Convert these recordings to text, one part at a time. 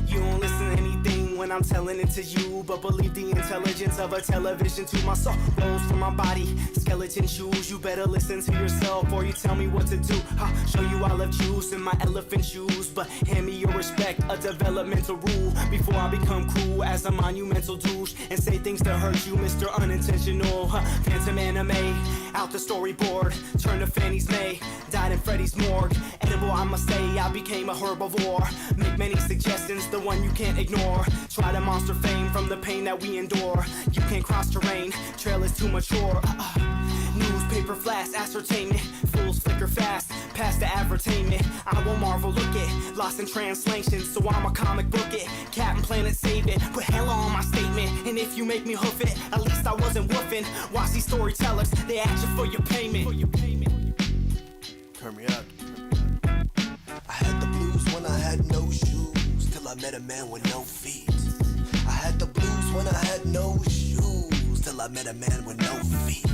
You don't listen to anything when I'm telling it to you, but believe the intelligence of a television to my soul rolls from my body. Skeleton shoes, you better listen to yourself or you tell me what to do. I'll show you I love juice in my elephant shoes, but hand me your respect, a developmental rule, before I become cruel as a monumental douche and say things to hurt you, Mr. Unintentional. Phantom anime, out the storyboard, turn to Fannie's May, died in Freddy's morgue. Edible, I must say, I became a herbivore. Make many suggestions, the one you can't ignore. Try to monster fame from the pain that we endure. You can't cross terrain, trail is too mature. Newspaper flash, ascertainment, fools flicker fast, past the advertainment. I will marvel, look it, lost in translation, so I'm a comic book it. Captain Planet save it, put hella on my statement, and if you make me hoof it, at least I wasn't woofing. Watch these storytellers, they ask you for your payment. Turn me up. I had the blues when I had no shoes, till I met a man with no feet. I had the blues when I had no shoes, till I met a man with no feet.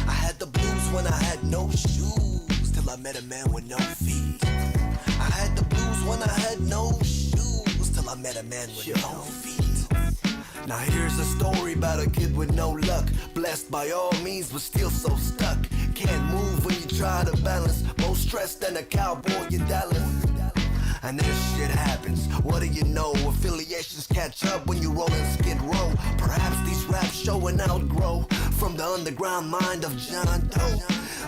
I had the blues when I had no shoes, till I met a man with no feet. I had the blues when I had no shoes, till I met a man with no feet. Now here's a story about a kid with no luck, blessed by all means but still so stuck. Can't move when you try to balance, more stressed than a cowboy in Dallas. And this shit happens, what do you know? Affiliations catch up when you roll in Skid Row. Perhaps these raps show and outgrow from the underground mind of John Doe.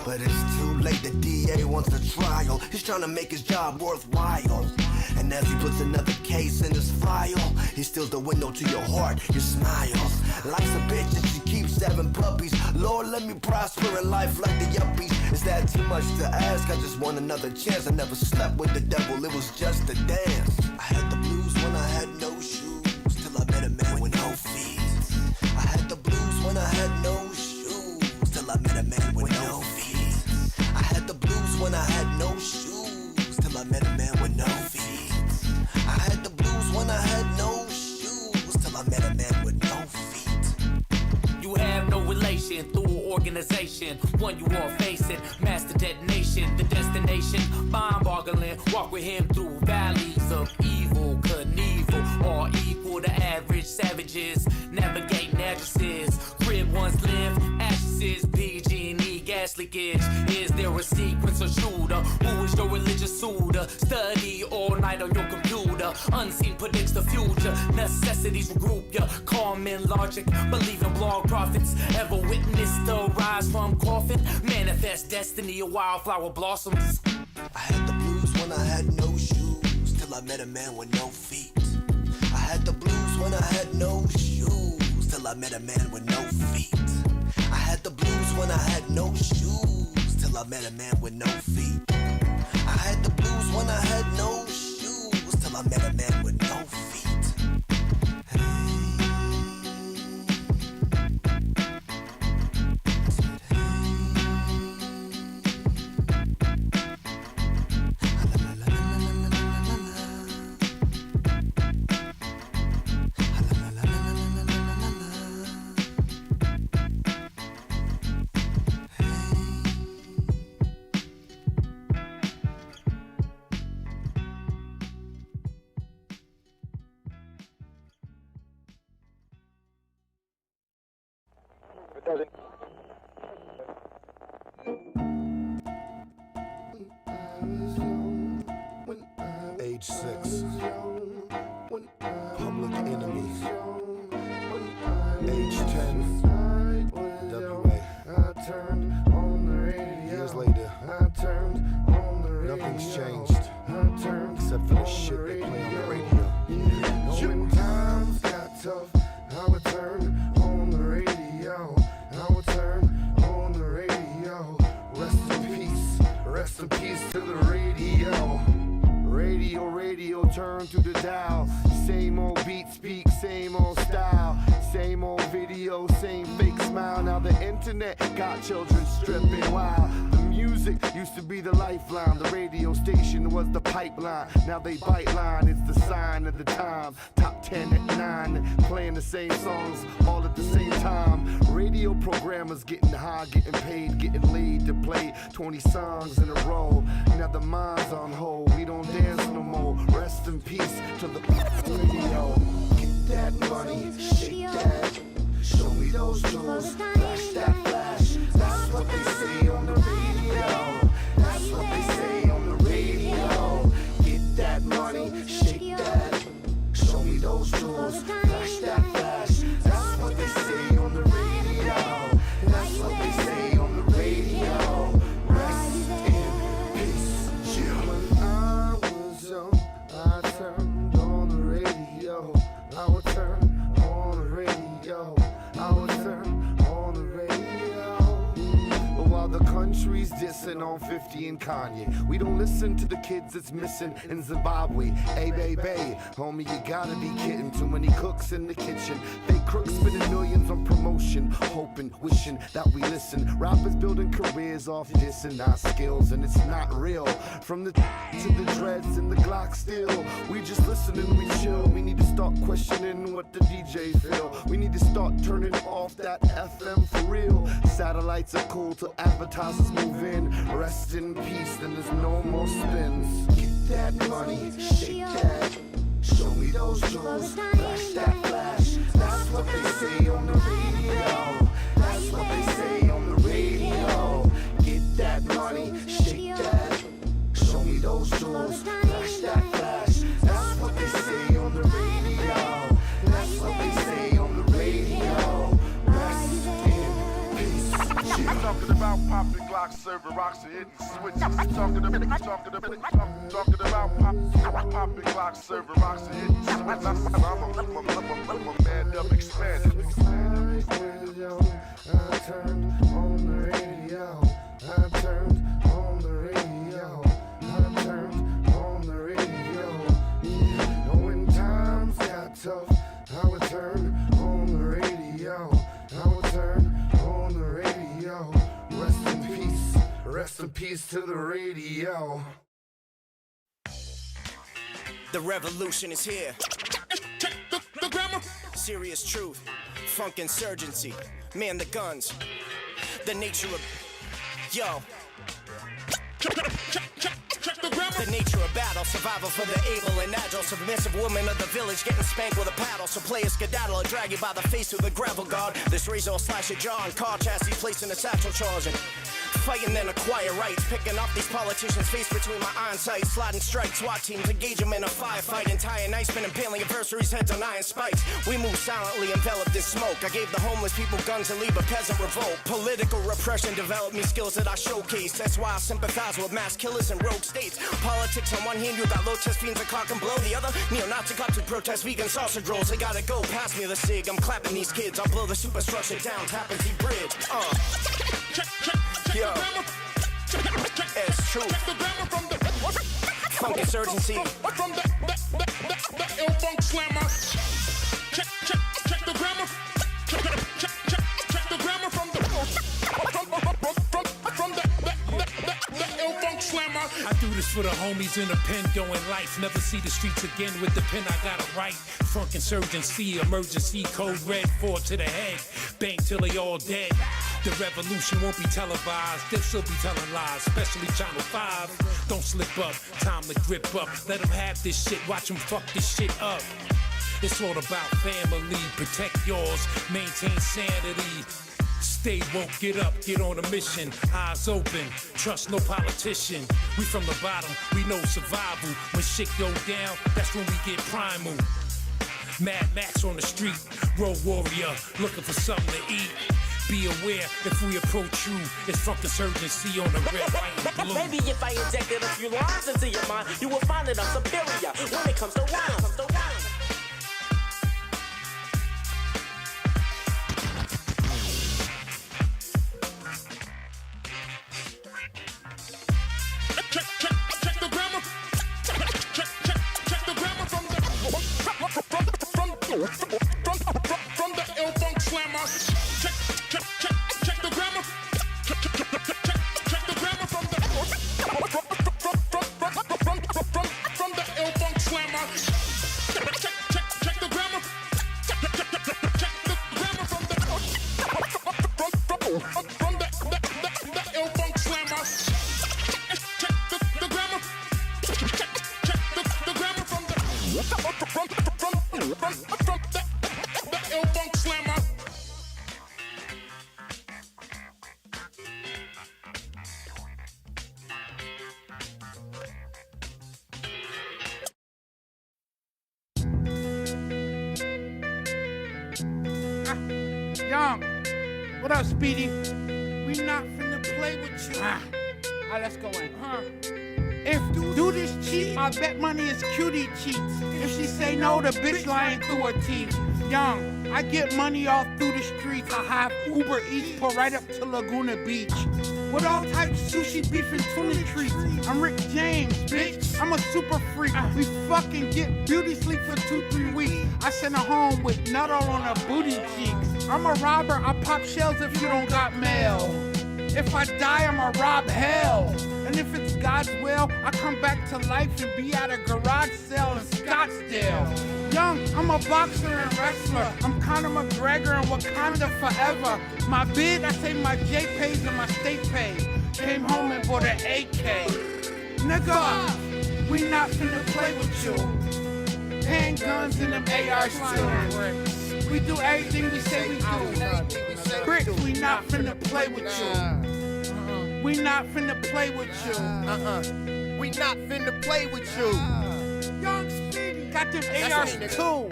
But it's too late, the DA wants a trial. He's trying to make his job worthwhile. And as he puts another case in his file, he steals the window to your heart, your smiles. Life's a bitch and she keeps having puppies. Lord, let me prosper in life like the yuppies. Is that too much to ask? I just want another chance. I never slept with the devil, it was just a dance. I had the blues when I had no shoes, till I met a man with no feet. I had the blues when I had no shoes, till I met a man with no feet. I had the blues when I had no shoes, till I met a man with no feet. I had the blues when I had no shoes, till I met a man with no feet. You have no relation through organization, one you are facing, master detonation, the destination, mind boggling, walk with him through valleys of evil, Knievel, all equal to average savages, navigating addresses, crib once lived, ashes, PG&E, gas leakage, is there a sequence or shooter, who is your religious suitor, study all night on your computer, unseen predicts the future, necessities will group ya, common logic, believe in blog prophets, ever witnessed the rise from coffin, manifest destiny, a wildflower blossoms. I had the blues when I had no shoes, till I met a man with no feet. I had the blues when I had no shoes, till I met a man with no feet. I had the blues when I had no shoes, till I met a man with no feet. I had the blues when I had no shoes, till I met a man with no feet. Age 6, Public Enemy. Age 10, WA. Years later, nothing's changed, except for the shit they play on the radio. When times got tough, I would turn on the radio. I would turn on the radio. Rest in peace to the radio. Radio, turn to the dial. Same old beat, speak, same old style. Same old video, same fake smile. Now the internet got children stripping wild. The music used to be the lifeline. The radio station was the pipeline. Now they bite line, it's the sign of the time. Top 10 at 9, playing the same songs all at the same time. Radio programmers getting high, getting paid, getting laid to play 20 songs in a row. Now the mind's on hold, we don't dance no more. in peace to the radio. Get that money, shake that. Show me those jewels, flash that flash. That's what they say on the radio. That's what they say on the radio. Get that money, shake that. Show me those jewels, flash that flash. That's what they say on the radio. That's what they say on the radio. Rest in peace, Jim. When I was young, I turned on the radio. I would turn on the radio. I would turn on the radio. But while the country's dissing on 50 and Kanye, we don't listen to the kids that's missing in Zimbabwe. Hey, baby, homie, you gotta be kidding. Too many cooks in the kitchen. Fake crooks spending millions on promotion, hoping, wishing that we listen. Rappers building careers off dissing our skills, and it's not real. From the to the dreads and the Glock still, we just listen and we chill. We need to start questioning what the DJs feel. We need to start turning off that FM for real. Satellites are cool till advertisers move in. Rest in peace, then there's no more spins. Get that money, shake that. Show me those jewels, flash that flash. That's what they say on the radio. That's what they say on the radio. Get that money, shake that. Show me those jewels, flash that flash. That's what they say on the radio. That's what they say on the radio. Rest in peace. I'm talking about popping Glocks, serving rocks and hitting switches. Talking about popping Glocks, serving rocks and hitting switches. I'm a man up expanded. I turned on the radio. I turned on the radio. I turned on the radio. Yeah. And when times got tough, I would turn on the radio. I would turn on the radio. Rest in peace. Rest in peace to the radio. The revolution is here. Check the grammar. Serious truth. Funk insurgency. Man the guns. The nature of... Yo. Check the grammar. The nature of battle, survival for the able and agile, submissive woman of the village getting spanked with a paddle. So play a skedaddle or drag you by the face through the gravel guard. This razor will slash your jaw and car chassis placed in a satchel charging. Fighting then acquire rights, picking off these politicians' face between my iron sights. Sliding strikes, SWAT teams engage them in a firefight. Entire night spinning, impaling adversaries' heads on iron spikes. We move silently, enveloped in smoke. I gave the homeless people guns and leave a peasant revolt. Political repression developed me skills that I showcase. That's why I sympathize with mass killers and rogue states. Politics on one hand, you got low test fiends that cock and blow. The other, neo-Nazi cops who protest vegan sausage rolls. They gotta go, pass me the cig. I'm clapping these kids. I'll blow the superstructure down, Tappan Zee Bridge. Yo, it's true. Funk insurgency. From the ill funk slammer. Check the grammar. Check the grammar from the ill funk slammer. I do this for the homies in the pen doing life. Never see the streets again with the pen I gotta write. Funk insurgency, emergency code red, 4 to the head. Bang till they all dead. The revolution won't be televised, they'll still be telling lies, especially Channel 5. Don't slip up, time to grip up. Let them have this shit, watch them fuck this shit up. It's all about family, protect yours, maintain sanity. Stay woke, get up, get on a mission. Eyes open, trust no politician. We from the bottom, we know survival. When shit go down, that's when we get primal. Mad Max on the street, road warrior, looking for something to eat. Be aware if we approach you, it's funk insurgency on the red, white, and blue. Maybe if I injected a few lines into your mind, you will find that I'm superior when it comes to rhyme. Check the grammar. Check the grammar from the ill funk slammer. Check the grammar. Check the grammar from the ill funk slammer. Check the grammar. Check the grammar from the ill funk slammer. Check the grammar. Check the grammar from the the Ill Funk Slammer. Young, what up, Speedy? We not finna play with you. Alright, let's go in. If do this cheat, I bet money is cutie cheats. If she say no, the bitch lying through her teeth. Young, I get money all through the streets. I have Uber Eats, pull right up to Laguna Beach. With all types of sushi, beef, and tuna treats. I'm Rick James, bitch. I'm a super freak. We fucking get beauty sleep for 2-3 weeks. I send her home with nut all on her booty cheeks. I'm a robber, I pop shells if you don't got mail. If I die, I'ma rob hell. And if it's God's will, I come back to life and be at a garage sale in Scottsdale. Young, I'm a boxer and wrestler. I'm Conor McGregor and Wakanda forever. My bid, I say my J pays and my state pay. Came home and bought an AK. Nigga, we not finna play with you. Handguns and them ARs too. We do everything we say we do. Bricks, we not finna play with you. We not finna play with you. We not finna play with you. Young Speedy got them ARs too.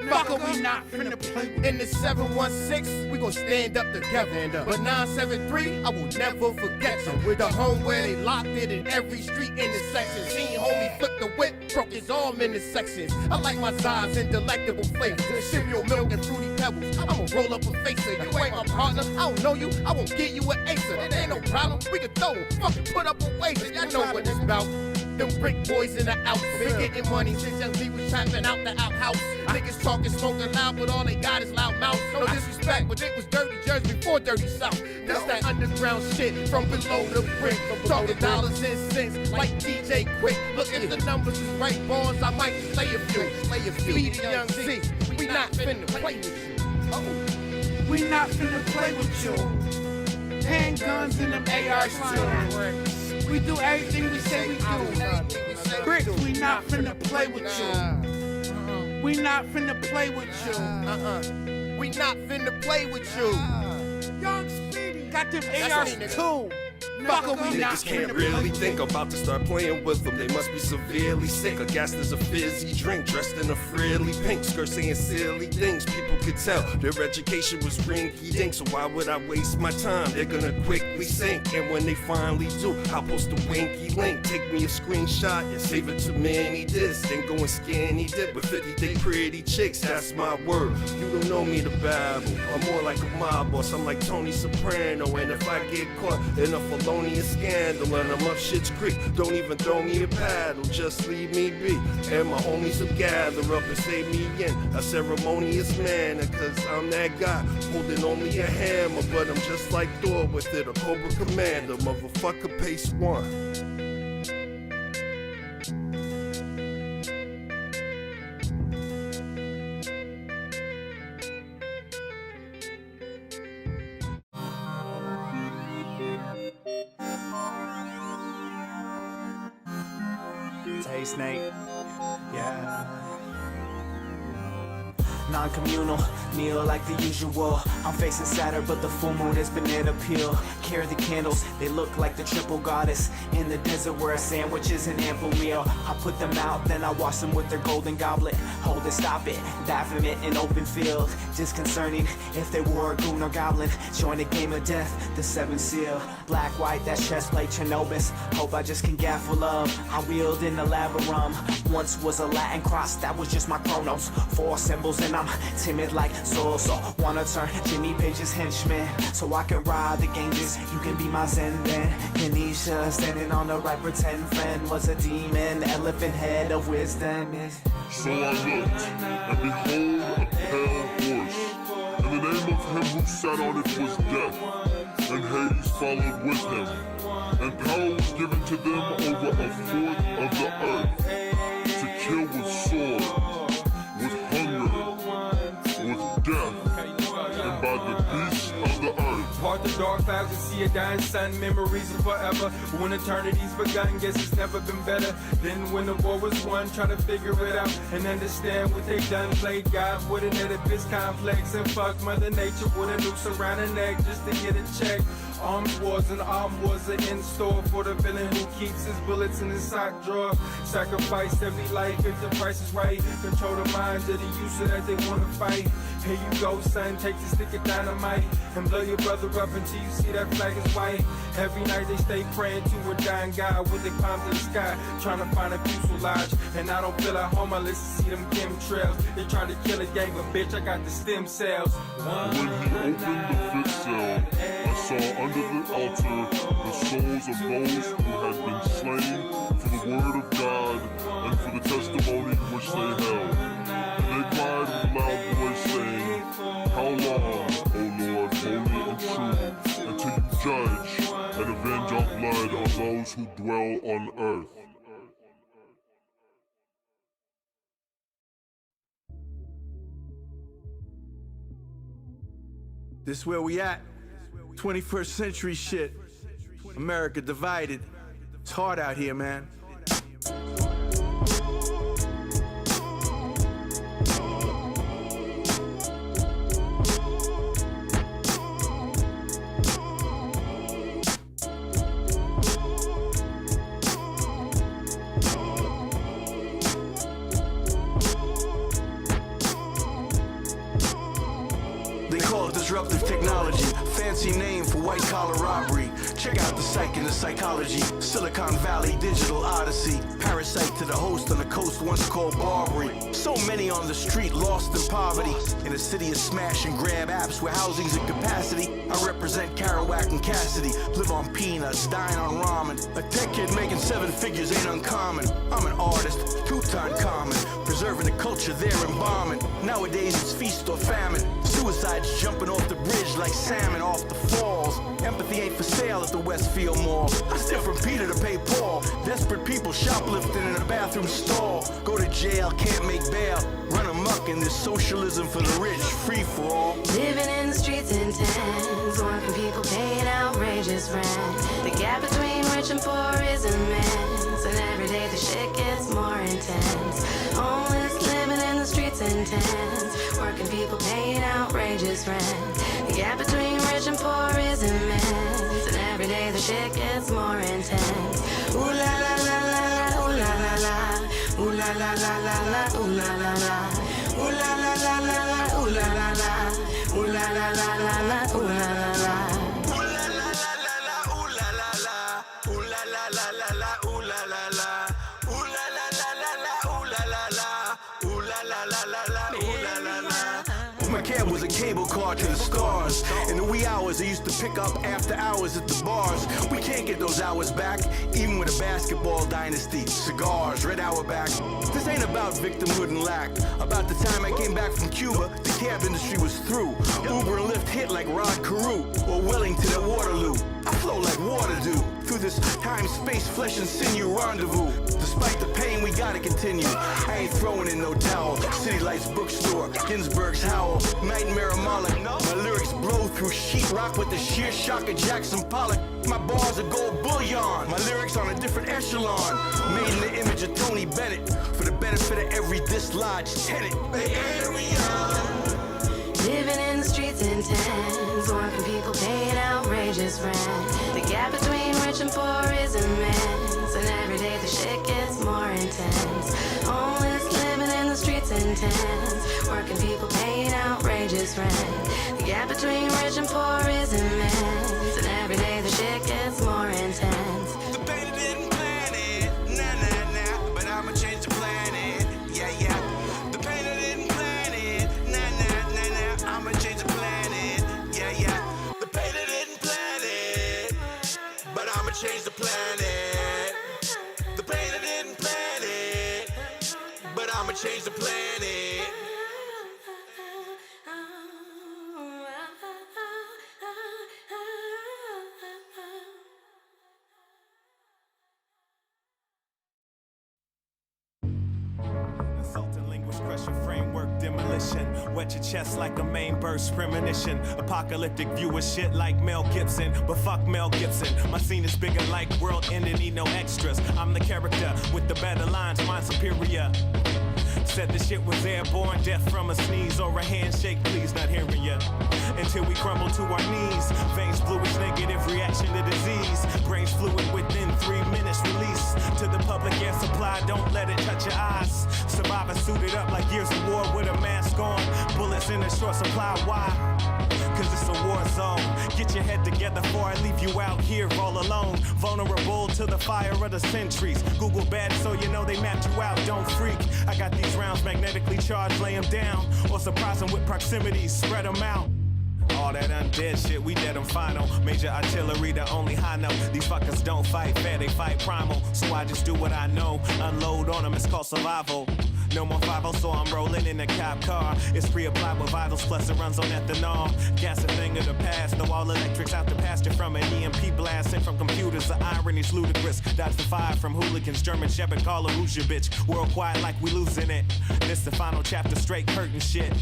Fucker, we not finna play with you. In the 716, we gon' stand up together. But 973, I will never forget you. With the home where they locked it in every street intersection. Seen homie flip the whip, broke his arm in the sections. I like my size and delectable flavors. Cereal milk and fruity pebbles. I'ma roll up a facer. You ain't my partner, I don't know you. I won't give you an acer. It ain't no problem, we can throw them. Fucking put up a wager. Y'all know what it's about. Them brick boys in the outfit. Been getting money since LG was trapping out the outhouse. Niggas talking, smoking loud, but all they got is loud mouth. No disrespect, but it was Dirty Jersey before Dirty South. That's that underground shit from below the brick. Talking dollars and cents like DJ Quick. Look, if the numbers is right, bonds, I might slay a few. Speedy Young Z, we not finna play with you. We not finna play with you. Handguns and them ARs too. We do everything we say we do. Bricks, we not finna play with you. We not finna play with you. We not finna play with you. Young Speedy got them ARs too. Fucker, we not Niggas can't finna really play. think about to start playing with them. They must be severely sick. I guess there's a fizzy drink dressed in a frilly pink skirt saying silly things. People could tell their education was rinky dink. So why would I waste my time? They're gonna quickly sink. And when they finally do, I'll post a winky link. Take me a screenshot and save it to mini discs. Then go and skinny dip with 50 they pretty chicks. That's my word. You don't know me to babble. I'm more like a mob boss. I'm like Tony Soprano. And if I get caught in a felonious scandal and I'm up shit's creek, don't even throw me a paddle, just leave me be. And my homies will gather up and say me in a ceremonious manner, cause I'm that guy holding only a hammer, but I'm just like Thor with it, a Cobra Commander, motherfucker pace one. Hey Snake, yeah. Non-communal, meal like the usual. I'm facing Saturn, but the full moon is banana peel. Carry the candles, they look like the triple goddess. In the desert where a sandwich is an ample meal. I put them out, then I wash them with their golden goblet. Hold it, stop it, Baphomet in open field. Disconcerting if they wore a goon or goblin. Join the game of death, the seventh seal. Black, white, that chest plate Chernobyl's. Hope I just can gaffle love. I wield in the labyrinth. Once was a Latin cross, that was just my chronos. 4 symbols and I'm timid like Soul. So wanna turn Jimmy Page's henchman, so I can ride the Ganges. You can be my Zen then. Ganesha standing on the right, pretend friend was a demon, elephant head of wisdom is. So I looked, and behold, a pale horse. And the name of him who sat on it was Death, and Hades followed with him. And power was given to them over a fourth of the earth, to kill with sword, with hunger, with death, and by the beasts of the earth. Part the the dark clouds and see a dying sun. Memories of forever. When eternity's begun, guess it's never been better than when the war was won. Trying to figure it out and understand what they done. Played God with an Oedipus complex and fuck Mother Nature with a noose around her neck just to get a check. Arms wars and arm wars are in store for the villain who keeps his bullets in his sock drawer. Sacrifice every life if the price is right. Control the minds of the user that they wanna fight. Here you go, son, take the stick of dynamite and blow your brother up until you see that flag is white. Every night they stay praying to a dying God with their palms to the sky, trying to find a fuselage. And I don't feel at home unless I see them chemtrails. They trying to kill a gang, but bitch, I got the stem cells. When he opened the fifth cell, I saw under the altar the souls of those who had been slain for the word of God and for the testimony which they held. And they cried with a loud voice, saying, How long, O Lord, holy and true, until you judge and avenge our blood on those who dwell on earth? This where we at. 21st century shit. America divided. It's hard out here, man. Disruptive technology, fancy name for white collar robbery. Check out the psych and the psychology. Silicon Valley digital odyssey. Parasite to the host on the coast once called Barbary. So many on the street lost in poverty. In a city of smash and grab apps where housing's in capacity. I represent Kerouac and Cassidy. Live on peanuts, dying on ramen. A tech kid making 7 figures ain't uncommon. I'm an artist, Tutankhamun. Preserving the culture there embalming. Nowadays it's feast or famine. Suicides jumping off the bridge like salmon off the falls. Empathy ain't for sale at the Westfield Mall. I steal from Peter to pay Paul. Desperate people shoplifting in a bathroom stall. Go to jail, can't make bail. Run amok in this socialism for the rich, free for all. Living in the streets in tents, working people paying outrageous rent. The gap between rich and poor is immense, and every day the shit gets more intense. Homeless living in the streets in tents, working people paying outrageous rent. The gap between rich and poor is immense, and every day the shit gets more intense. Ooh la la la la la, ooh la la la, ooh la la la la la, ooh la la la, ooh la la la la la, ooh la la la, ooh la la la la la, ooh la la la. My cab was a cable car to the stars. In the wee hours I used to pick up after hours at the bars. We can't get those hours back, even with a basketball dynasty. Cigars, red hour back. This ain't about victimhood and lack. About the time I came back from Cuba, the cab industry was through. Uber and Lyft hit like Rod Carew or Wellington at Waterloo. I flow like water do through this time, space, flesh and sinew rendezvous. Despite the pain, we gotta continue. I ain't throwing in no towel. City Lights bookstore, Ginsberg's howl, Nightmare of Moloch. My lyrics blow through sheetrock with the sheer shock of Jackson Pollock. My bars are gold bullion. My lyrics on a different echelon. Made in the image of Tony Bennett for the benefit of every dislodged tenant. Bay Area. Living in the streets in tents, working people paying outrageous rent. The gap between rich and poor is immense, and every day the shit gets more intense. Homeless living in the streets in tents, working people paying outrageous rent. The gap between rich and poor is immense, and every day the shit gets more intense. The painter didn't plan it, nah nah nah, but I'ma change the planet, yeah yeah. The painter didn't plan it, nah nah nah nah, I'ma change the planet, yeah yeah. The painter didn't plan it, but I'ma change the planet. The painter didn't plan it, but I'ma change the planet. Insulting language, crush your framework, demolition. Wet your chest like a main burst premonition. Apocalyptic view of shit like Mel Gibson. But fuck Mel Gibson. My scene is bigger like world ending, need no extras. I'm the character with the better lines, mine superior. Said the shit was airborne, death from a sneeze or a handshake, please not hearing ya. Until we crumble to our knees. Veins bluish, negative reaction to disease. Brains fluid within 3 minutes release. To the public air supply, don't let it touch your eyes. Survivor suited up like years of war with a mask on. Bullets in a short supply, why? Cause it's a war zone. Get your head together before I leave you out here all alone. Vulnerable to the fire of the centuries. Google bad so you know they mapped you out, don't freak. I got these rounds magnetically charged, lay them down. Or surprise them with proximity, spread them out. All that undead shit, we dead them final. Major artillery, the only high note. These fuckers don't fight fair, they fight primal. So I just do what I know. Unload on them, it's called survival. No more 5-0, so I'm rolling in a cop car. It's pre-applied with vitals, plus it runs on ethanol. Gas a thing of the past, though all electrics out the pasture from an EMP blast. Sent from computers, the irony's ludicrous. Dodge the fire from hooligans, German shepherd, call her who's your bitch. World quiet like we losing it. This the final chapter, straight curtain shit.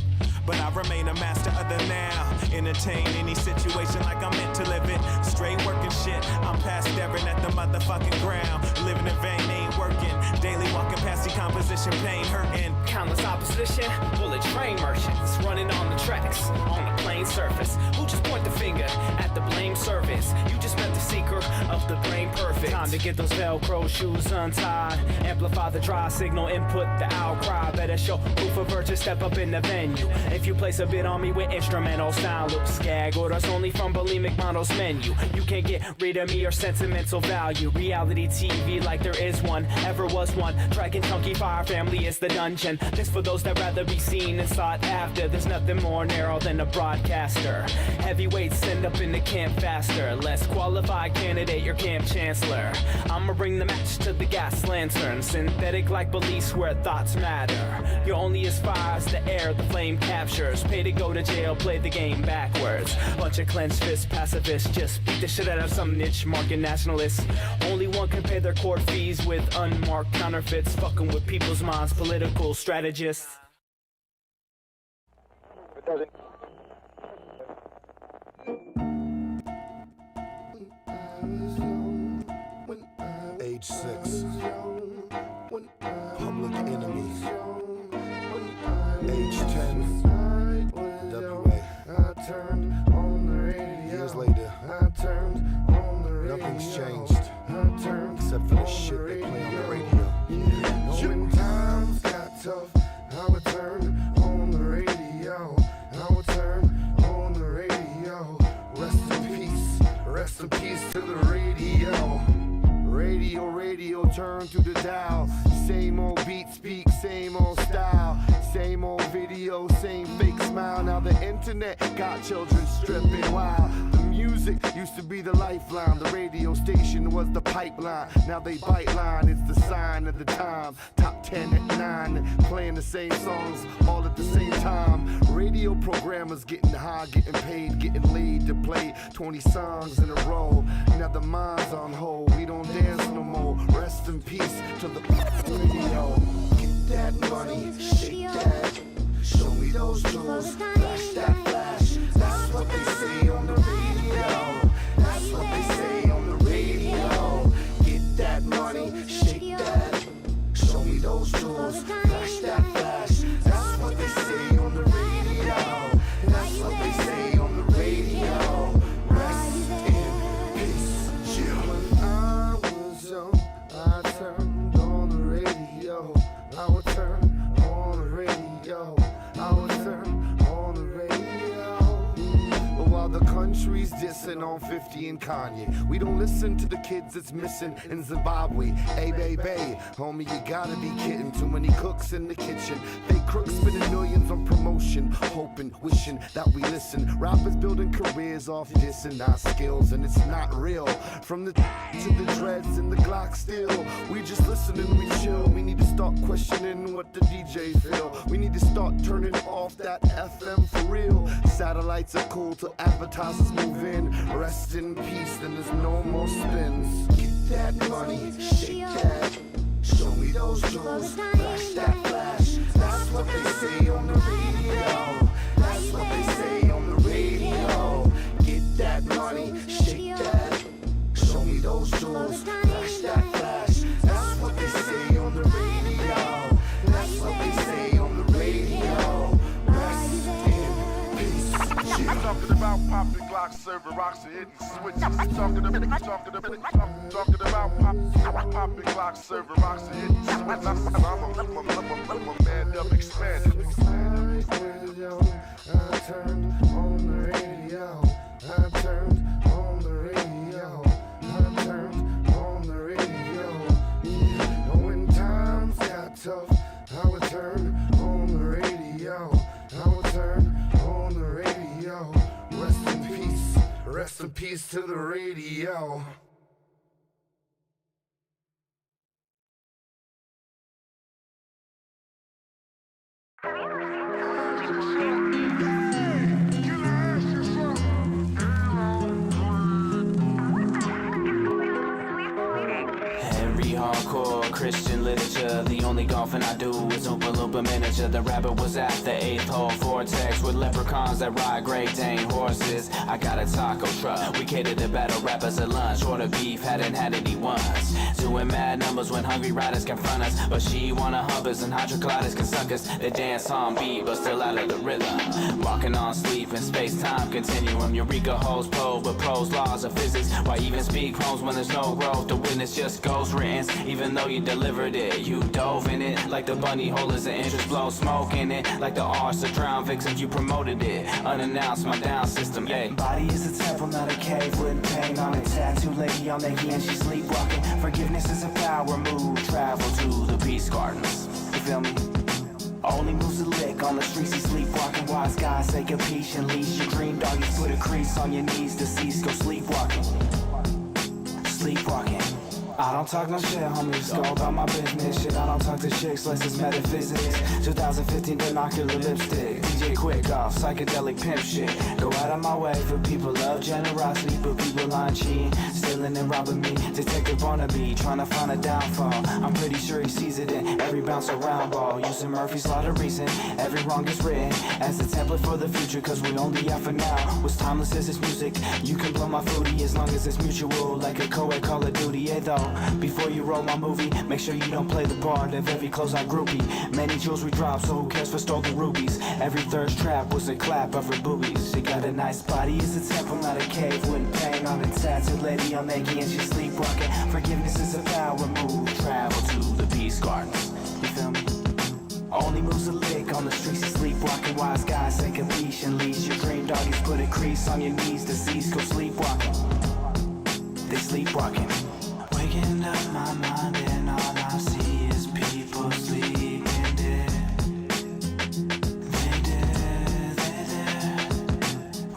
But I remain a master of the now. Entertain any situation like I'm meant to live it. Straight working shit, I'm past staring at the motherfucking ground. Living in vain ain't working. Daily walking past decomposition, pain hurting. Countless opposition, bullet train merchants running on the tracks, on the plain surface. Who just point the finger at the blame service? You just met the seeker of the brain perfect. Time to get those Velcro shoes untied. Amplify the dry signal, input the outcry. Better show proof of virtue, step up in the venue. If you place a bid on me with instrumental sound loops, gag orders only from bulimic models menu. You can't get rid of me or sentimental value. Reality TV like there is one, ever was one. Dragon Chunky Fire Family is the dungeon. This for those that rather be seen and sought after. There's nothing more narrow than a broadcaster. Heavyweights send up in the camp faster. Less qualified candidate, your camp chancellor. I'ma bring the match to the gas lantern. Synthetic like beliefs where thoughts matter. You're only as far as the air the flame captures. Pay to go to jail, play the game backwards. Bunch of clenched fists, pacifists. Just beat the shit out of some niche market nationalists. Only one can pay their court fees with unmarked counterfeits. Fucking with people's minds, political strategists. Age 6. Public Enemy. Age 10. I turned on the radio. Years later, I turned on the radio. Nothing's changed, except for the shit they play on the radio. When times got tough, I would turn on the radio. I would turn on the radio. Rest in peace to the radio. Radio, turn to the dial. Same old beat, speak, same old style. Same old video, same fake smile. Now the internet got children stripping wild. The music used to be the lifeline. The radio station was the pipeline. Now they bite line, it's the sign of the time. Top 10 at 9, playing the same songs all at the same time. Radio programmers getting high, getting paid, getting laid to play 20 songs in a row. Now the mind's on hold, we don't dance no more. Rest in peace to the radio. Get that money, shake that. Show me those tools, flash that flash. That's what they say on the radio. That's what they say on the radio. Get that money, shake that. Show me those tools, flash that flash. That's what they say on the radio. That's what they say on the radio. Rest in peace, yeah. When I was young, I turned on the radio. I would turn on the radio. I would turn on the radio. But while the country's dissing on 50 and Kanye, we don't listen to the kids that's missing in Zimbabwe. Hey, baby, homie, you gotta be kidding. Too many cooks in the kitchen. Fake crooks spending millions on promotion, hoping, wishing that we listen. Rappers building careers off dissing our skills, and it's not real. From the to the dreads and the Glock still, we just listen and we chill. We need to start questioning what the DJ feel. We need to start turning off that FM for real. Satellites are cool till advertisers move in. Rest in peace, then there's no more spins. Get that money, shake that. Show me those tools, flash that flash. Roxy hitting switches. Talking about popping clocks, serving Roxy hitting switches. I'm a man up expanded. I turned on the radio. I turned on the radio. I turned on the radio. Yeah. When times got tough, I would turn on the radio. I would turn on the radio. Rest in peace to the radio. Hardcore Christian literature. The only golfing I do is Oompa Loompa miniature. The rabbit was at the 8th hole vortex with leprechauns that ride Great Dane horses. I got a taco truck. We cater to battle rappers at lunch. Order beef, hadn't had any once. Doing mad numbers when hungry riders confront us. But she wanna hump us and hydrocolitis can suck us. They dance on beat but still out of the rhythm. Walking on sleep in space-time continuum. Eureka holds pole with pros, laws of physics. Why even speak poems when there's no growth? The witness just goes written. Even though you delivered it, you dove in it. Like the bunny hole is an interest, blow smoke in it. Like the arse of drown vixens, you promoted it. Unannounced, my down system, yeah. Body is a temple, not a cave with pain on it. Tattoo lady on the hand, she's sleepwalking. Forgiveness is a power move. Travel to the peace gardens. You feel me? Only moves a lick on the streets, he's sleepwalking. Wise guys say capiche and leash your dream dog. You put a crease on your knees, deceased, go sleepwalking. Sleepwalking. I don't talk no shit, homies, go about my business. Shit, I don't talk to chicks, less it's metaphysics. 2015 binocular lipstick, DJ Quick off, psychedelic pimp shit. Go out of my way for people love generosity, but people aren't cheating, stealing and robbing me. Detective wannabe, trying to find a downfall. I'm pretty sure he sees it in every bounce around ball. Using Murphy's Law to reason, every wrong is written as a template for the future, cause we only have for now. What's timeless is this music, you can blow my foodie as long as it's mutual, like a co-ed Call of Duty, yeah though. Before you roll my movie, make sure you don't play the part of every close-eye groupie. Many jewels we drop, so who cares for stolen rubies? Every thirst trap was a clap of her boobies. She got a nice body, it's a temple, not a cave. With pain on a tattooed lady on Maggie and she's sleepwalking. Forgiveness is a power move. Travel to the peace gardens. You feel me? Only moves a lick on the streets, he's sleepwalking. Wise guys say capiche and leash your dream doggies. Put a crease on your knees, deceased, go sleepwalking. They sleepwalking. Waking up my mind and all I see is people sleeping dead. They dead.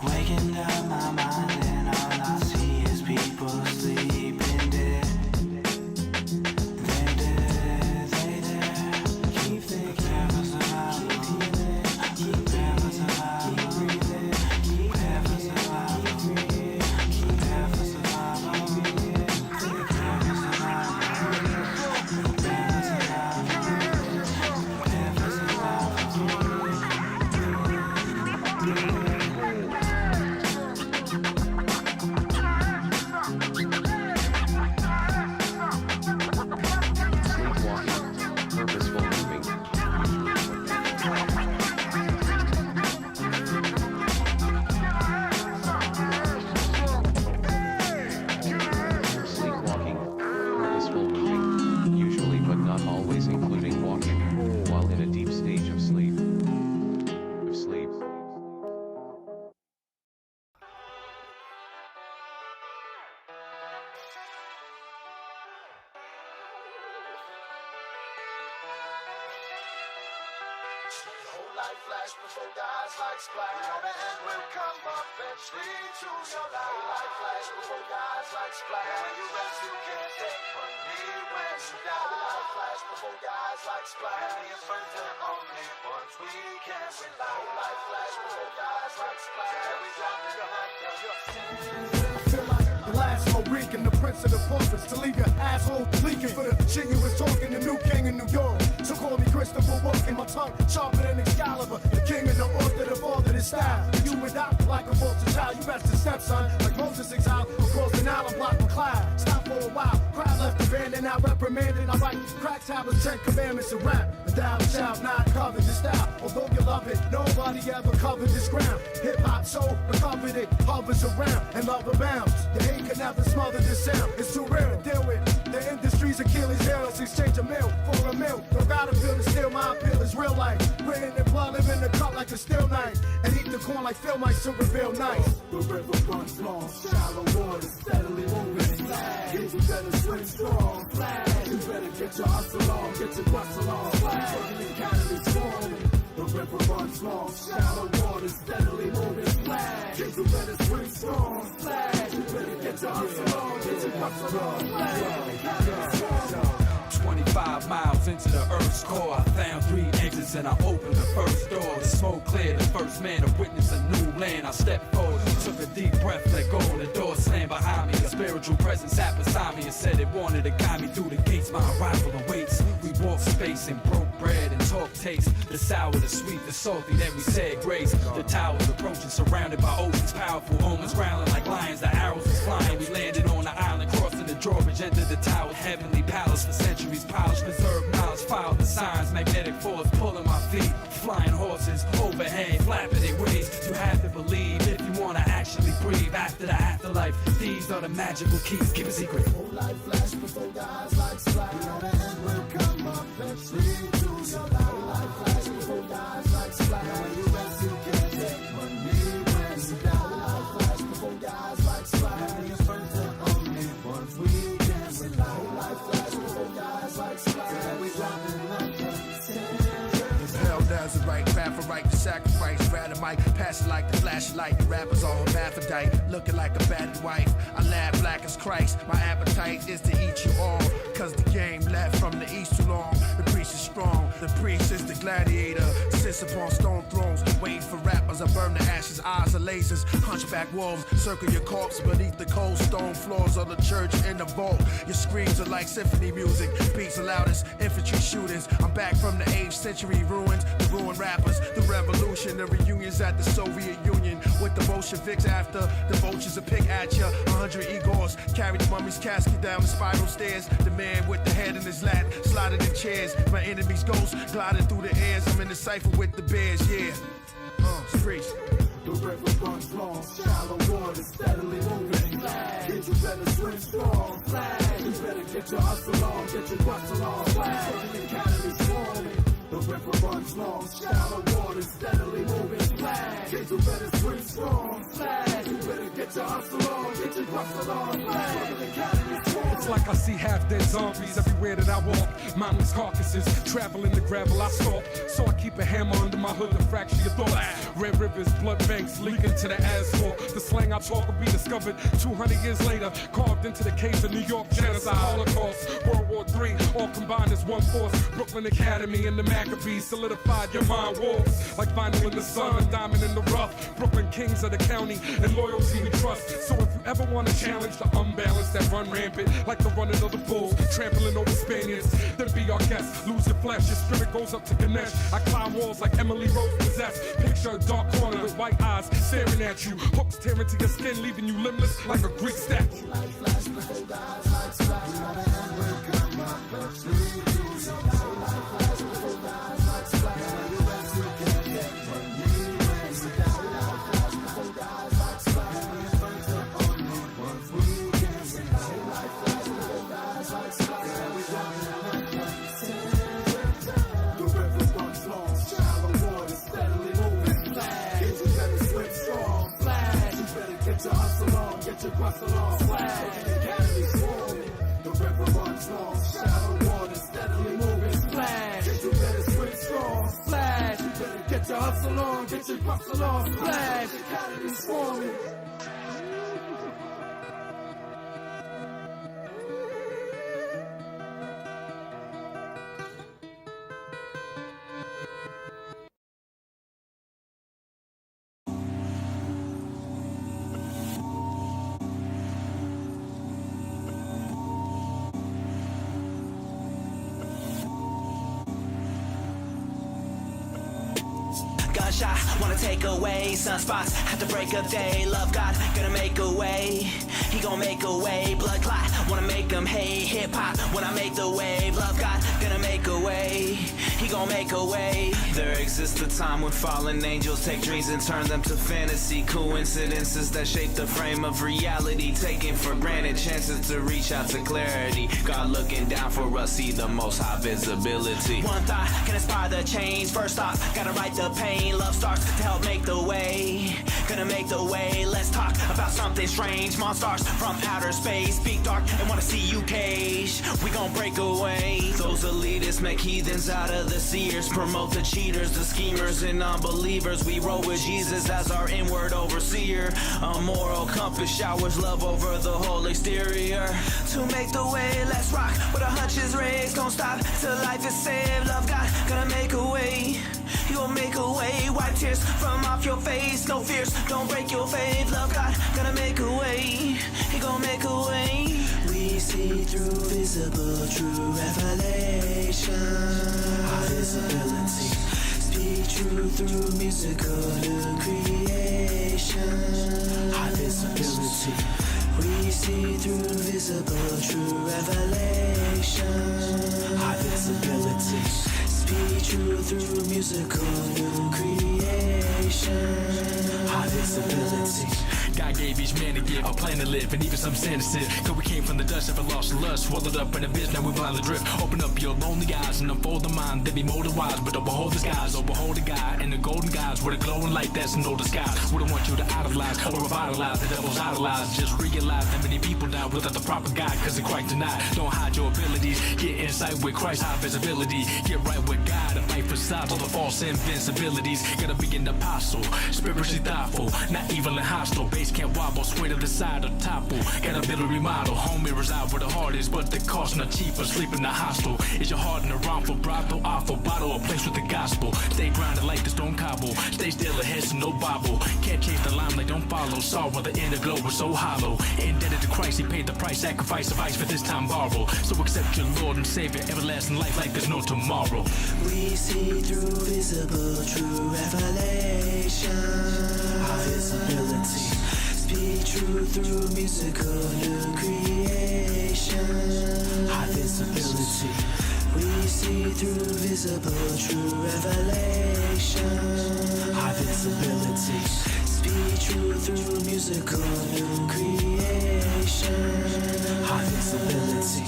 Waking up my mind and all I see is people sleeping dead. They dead. Keep thinking of us alive. Keep us alive. Keep us alive. Keep us alive. Flash before guys like splash. You know the end will come up eventually to your life. Light flash before guys like splash. When you rest, you can't take money when you die. Light flash before guys like splash. The inventor only ones we can rely. Light flash before guys like splash. Every drop in your life, I feel like the last Mohican, the prince of the pulpits, to leave your asshole leaking for the shit you was talking. The new king in New York. So call me Christopher Walken, my tongue sharper than Excalibur, the king of the author, the father, the style. You and I, like a vulture child, you best to step, son. Like Moses exiled across the Nile and blocked the cloud. Stop for a while, crowd left the van and I reprimand it. I write crack tablets, 10 commandments and rap. And thou shalt not cover this style. Although you love it, nobody ever covered this ground. Hip hop so recovered it, hovers around and love abounds. The hate can never smother this sound. It's too rare to deal with. The industry's Achilles heel. Let's exchange a meal for a meal. Don't gotta feel to steal my appeal is real life. Written in blood, live in the cut like a steel knife. And eat the corn like Phil might to reveal nice. The river runs long, shallow water steadily moving. Kids, you better swim strong. You better get your hustle on, get your bustle on. Burning calories forming. The river runs long, shallow water steadily moving. Kids, you better swim strong. You better get your hustle on, get your bustle on. Burning calories forming. 25 miles into the Earth's core, I found 3 exits and I opened the first door. The smoke cleared, the first man to witness a new land. I stepped forward, took a deep breath, let go, and the door slammed behind me. A spiritual presence sat beside me and said it wanted to guide me through the gates. My arrival awaits. We walked space and broke bread and talked taste. The sour, the sweet, the salty, then we said grace. The towers approaching, surrounded by oceans, powerful omens growling like lions. The arrows was flying. We landed on the island, crossing the drawbridge, entered the tower, heavenly palace for centuries. Polished, preserved knowledge, filed the signs, magnetic force pulling my feet, flying horses overhead, flapping their wings. You have to believe if you wanna actually breathe after the afterlife. These are the magical keys. Keep a secret. Whole life flash before the eyes like slack. You know the end will come up. Let's lead to your life. Whole life flash before the eyes like slack. When you rest, you can't take money when you die. Whole life flash before the eyes like slack. And you burn the only ones we can rely. Whole life flash before the eyes like slack. And we dropping like a Hell does the right path, for right to sacrifice. Rather might pass it like the flashlight. Rappers all hermaphrodite, looking like a battered wife. I laugh black as Christ. My appetite is to eat you all. Cause the game left from the east too long. The priest is strong, the priest is the gladiator. Sits upon stone thrones, waiting for rappers. I burn the ashes, eyes are lasers. Hunchback wolves, circle your corpse beneath the cold stone floors of the church in the vault. Your screams are like symphony music, beats the loudest, infantry shootings. I'm back from the 8th century ruins, the ruined rappers, the revolution, the reunions at the Soviet Union. With the Bolsheviks after, the vultures will pick at ya. 100 Igors carry the mummy's casket down the spiral stairs. The man with the head in his lap, sliding in chairs. My enemy's ghost gliding through the airs. I'm in the cipher with the bears, yeah. Streets. The river runs long, shallow water steadily moving. Kids, you better swim strong. You better get your hustle on, get your bustle on. Burning calories forming. The river runs long, shallow water steadily moving. Kids, you better swim strong. You better get your hustle on, get your bustle on. Burning calories forming. It's like I see half-dead zombies everywhere that I walk. Mindless carcasses, traveling the gravel I stalk. So I keep a hammer under my hood to fracture your thoughts. Red rivers, blood banks, leaking to the asphalt. The slang I talk will be discovered 200 years later. Carved into the caves of New York, genocide, Holocaust, World War III, all combined as one force. Brooklyn Academy and the Maccabees solidified your mind walls. Like vinyl in the sun, diamond in the rough. Brooklyn kings of the county, and loyalty we trust. So if you ever want to challenge the unbalance that run rampant, like the running of the bulls, trampling over Spaniards, then be our guest. Lose your flesh, your spirit goes up to Ganesh. I climb walls like Emily Rose possessed. Picture a dark corner with white eyes staring at you. Hooks tearing to your skin, leaving you limbless like a Greek statue. Get your bustle on, swag, the calories forming. The river runs long, shallow water steadily moving. Splash, you better swim strong. Splash, you better get your hustle on, get your bustle on. Splash, the calories forming. shot, wanna take away sunspots, have to break a day. Love God, gonna make a way. He gon' make a way. Blood clot, wanna make him hate. Hip hop, when I make the wave. Love God, gonna make a way. He gon' make a way. There exists a time when fallen angels take dreams and turn them to fantasy. Coincidences that shape the frame of reality, taken for granted chances to reach out to clarity. God looking down for us, see the most high visibility. One thought can inspire the change. First thought, gotta write the pain. Love starts to help make the way. Gonna make the way. Let's talk about something strange. Monsters from outer space speak dark and wanna see you cage. We gon' break away. Those elitists make heathens out of the seers, promote the cheaters, the schemers, and unbelievers. We roll with Jesus as our inward overseer. A moral compass showers love over the whole exterior. To make the way, let's rock with our hunches raised. Don't stop till life is saved. Love God, gonna make a way. He gon' make a way. Wipe tears from off your face. No fears, don't break your faith. Love God, gonna make a way. He gon' make a way. We see through visible, true revelation. Our visibility. Speak true through musical new creation. Our visibility. We see through visible, true revelation. Our visibility. Speak true through musical new creation. Our visibility. God gave each man a gift, a plan to live, and even some sin to sit. Cause we came from the dust, ever lost the lust, swallowed up in a bitch, now we blindly drift. Open up your lonely eyes and unfold the mind, then be molded wise. But don't behold the skies, or behold the God and the golden gods with a glowing light that's no disguise. We don't want you to idolize or revitalize the devil's idolized. Just realize that many people die without the proper guide, cause they're quite denied. Don't hide your abilities, get insight with Christ's high visibility. Get right with God and fight for sides all the false invincibilities. Gotta be an apostle, spiritually thoughtful, not even a hostile. Base can't wobble, sway to the side or topple. Gotta build a remodel, homie reside where the heart is, but the cost not cheaper. Sleep in the hostel. Is your heart in a wrongful brothel, awful bottle, a place with the gospel? Stay grounded like the stone cobble. Stay still ahead so no bobble. Can't chase the limelight, don't follow. Saw where the inner glow was so hollow. Indebted to Christ, he paid the price, sacrifice of ice for this time borrow. So accept your Lord and Savior, everlasting life like there's no tomorrow. We see through visible, true revelation. Our visibility. Speak true through musical new creation. Our visibility. We see through visible, true revelation. Our visibility. Speak true through musical new creation. Our visibility.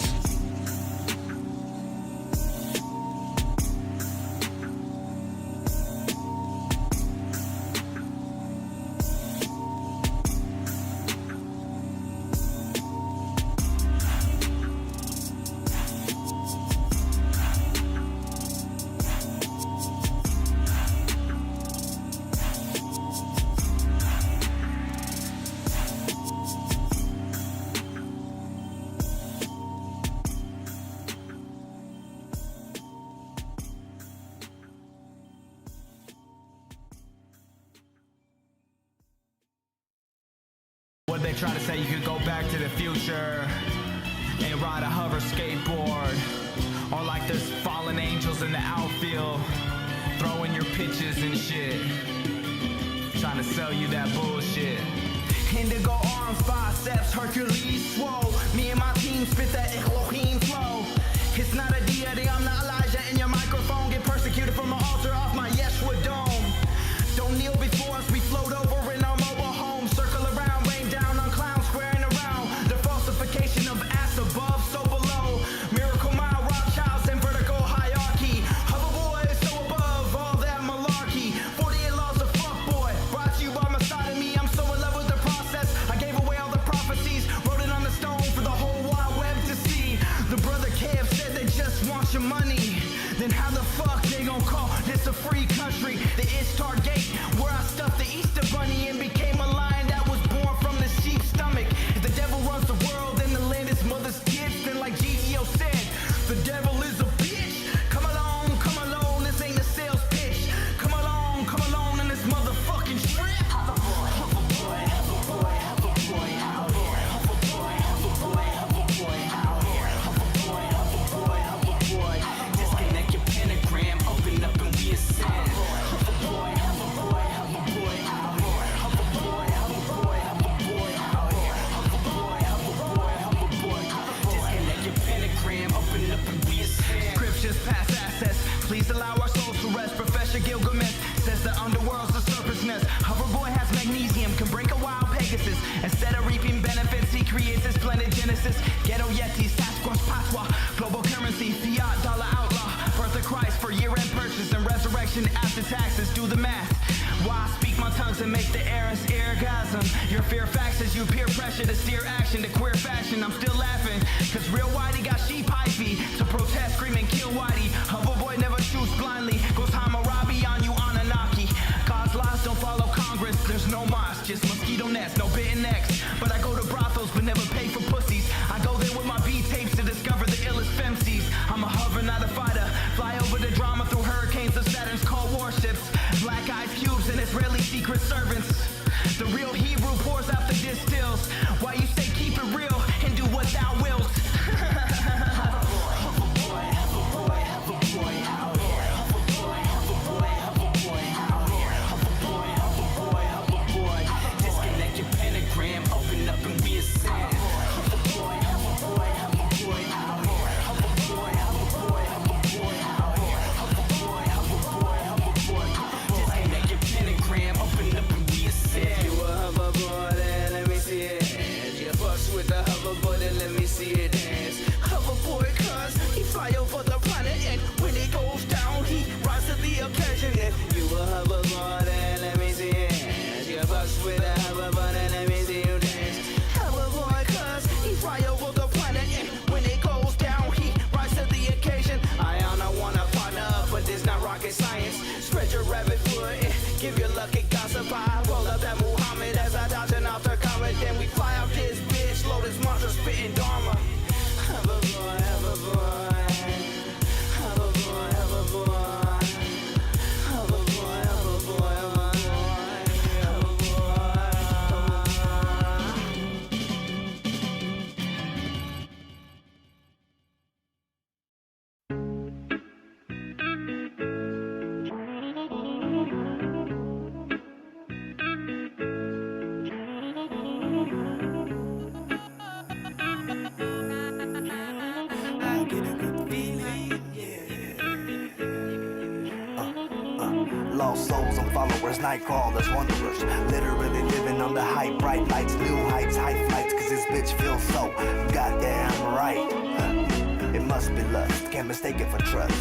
What they try to say, you could go back to the future and ride a hover skateboard, or like there's fallen angels in the outfield throwing your pitches and shit, trying to sell you that bullshit. Indigo arms, biceps, Hercules swole. Me and my team spit that Elohim flow. It's not a deity, I'm not Elijah. In your microphone, get persecuted from an altar off my Yeshua dome. Don't kneel before us, we float over in our mobile home. Circle around, rain down on clowns squaring around. The falsification of ass above, so below. Miracle Mile, Rothschilds, and vertical hierarchy. Hoverboy, so above all that malarkey. 48 laws of fuckboy, brought to you by misogyny. I'm so in love with the process, I gave away all the prophecies. Wrote it on the stone for the whole wide web to see. The brother Kev said they just want your money. Then how the fuck they gon' call this a free country? The Ishtar Gate, where I stuffed the Easter bunny and became a lion that was born from the sheep's stomach. If the devil runs the world, then the land is mother's kids. Then like GGO said, the devil is a bitch. Come along, this ain't a sales pitch. Come along in this motherfucking trip. Hoverboy, hoverboy, hoverboy, hoverboy, hoverboy, hoverboy, hoverboy, hoverboy, hoverboy, hoverboy, hoverboy. Disconnect your pentagram, open up and we ascend. Hoverboy, hoverboy. Please allow our souls to rest. Professor Gilgamesh says the underworld's the surface nest. Hoverboy has magnesium, can break a wild Pegasus. Instead of reaping benefits, he creates a splendid genesis. Ghetto Yeti, Sasquatch, Patois, global currency, fiat, dollar outlaw. Birth of Christ for year-end purchase and resurrection after taxes. Do the math. Why speak my tongues and make the heiress orgasm? Your fear faxes you peer pressure to steer action to queer fashion. I'm still laughing, cause real Whitey got sheep hyphy to protest, screaming kill Whitey. Hoverboy never shoots blindly, goes Hammurabi on you Anunnaki. God's laws don't follow Congress, there's no mosque, just mosquito nets, no bitten necks. But I go to brothels but never pay for pussies. I go there with my beat tapes to discover the illest femcies. I'm a hover, not a fighter, fly over the drama through hurricanes of Saturn's cold warships. Black ice cubes and Israeli secret servants. The real Hebrew pours out the distills. Why you say keep it real and do what thou wilt. Disconnect your pentagram, open up and be a sand. Let me see it dance. Hoverboy, cause he fly over the planet, and when it goes down, he rises to the occasion. And you a hoverboard, and let me see it dance. You bust with a hoverboard, and let me see you dance. Hoverboy, cause he fly over the planet, and when it goes down, he rises to the occasion. I don't wanna partner up, but this not rocket science. Spread your rabbit foot and give your lucky gossip. I roll up that Muhammad as I dodge an after comment, then we fly out this bitch, load this monster spitting Dharma. Hoverboy, hoverboy, hoverboy, hoverboy, hoverboy, hoverboy, Lost souls and followers, night crawlers, wanderers. Literally living on the hype, bright lights, new heights, high flights. Cause this bitch feels so goddamn right. It must be lust, can't mistake it for trust.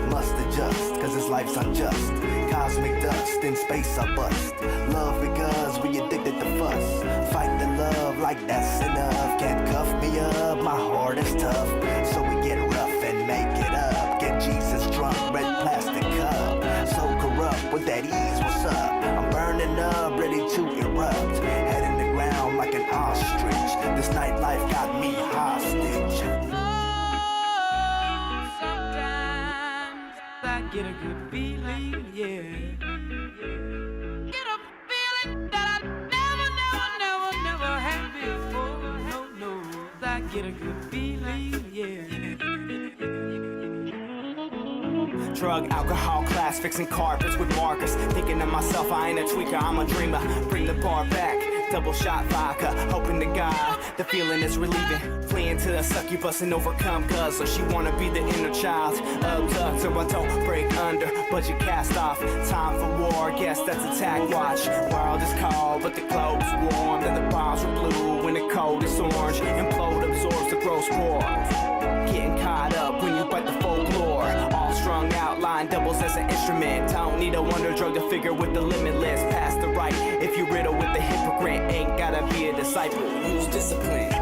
Must adjust, cause this life's unjust. Cosmic dust, in space I bust. Love because we addicted to fuss. Fight the love like that's enough. Can't cuff me up, my heart is tough. So we get rough and make it up. Get Jesus drunk, red plastic cup. So corrupt with that ease, what's up? I'm burning up, ready to erupt. Head in the ground like an ostrich. This nightlife got me hostage. I get a good feeling, yeah. Get a feeling that I never had before. No, I get a good feeling, yeah. Drug, alcohol, class, fixing carpets with markers. Thinking to myself, I ain't a tweaker, I'm a dreamer. Bring the bar back, double shot vodka. Hoping to God, the feeling is relieving. Fleeing to the succubus and overcome guzzler. She wanna be the inner child, abduct so I don't break under. Budget cast off, time for war, guess that's attack watch. World is cold, but the globe's warm. And the bombs are blue when the cold is orange. Implode absorbs the gross war. Getting caught up when you bite the folklore. All strung out, line doubles as an instrument. Don't need a wonder drug to figure with the limitless. Past the right, if you riddle with the hypocrite. Ain't gotta be a disciple, use discipline.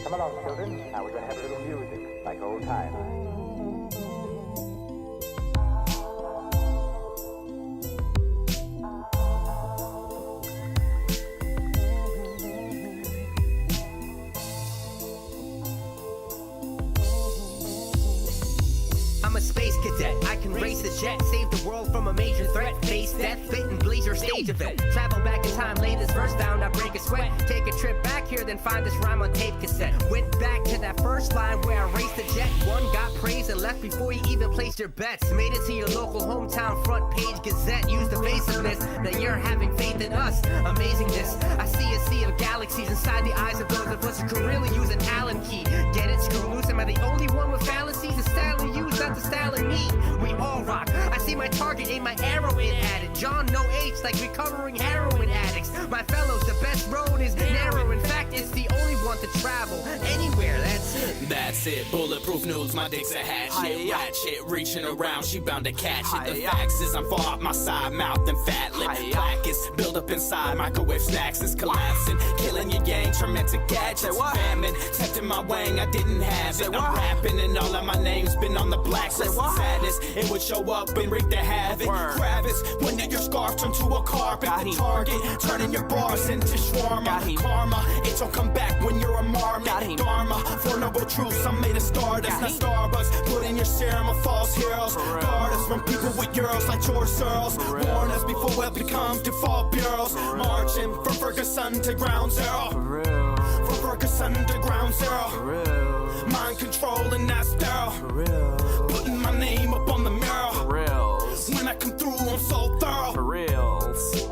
Come along, children. Now we're gonna have a little music, like old times. I'm a space cadet. I can race the jet, save the world from a major threat. Face death, fit and blaze your stage event. Travel back in time, lay this verse down, not break a sweat. Take a trip back here, then find this rhyme on tape cassette. Went back to that first line where I raced the jet. One got praise and left before you even placed your bets. Made it to your local hometown front page gazette. Use the evasiveness that you're having faith in us. Amazingness, I see a sea of galaxies inside the eyes of those of us who can really use an Allen key. Get it, screw loose, am I the only one with fallacies? The style we use, not the style in me. We all rock, I see my target, aim my arrow in at it. John, no H, like recovering heroin addicts. My fellows, the best road is narrow. In fact, it's the only one to travel anywhere, that's it. That's it, bulletproof news, my dick's a hatchet. Ratchet, reaching around, she bound to catch it. The facts is I'm far up my side, mouth and fat lip. Blackest, build up inside, microwave snacks is collapsing. Killing your gang, tormented gadgets. Famine, tempting my wang, I didn't have it. I'm rapping and all of my names been on the blacklist. Sadness, it would show up and wreak the havoc. Crevice, when did your scarf turn to a carpet? The target, turning your bars into shawarma. Karma, it don't come back when you're a marmot. Dharma, for noble truths, I'm made of stardust, not Starbucks. Put in your serum of false heroes. Guard us from people with euros like George Soros. Warn us before we become default bureaus. Marching from Ferguson to ground zero. From Ferguson to ground zero. Mind control and that's sterile. Putting my name up on the mirror. When I come through, I'm so thorough. For reals.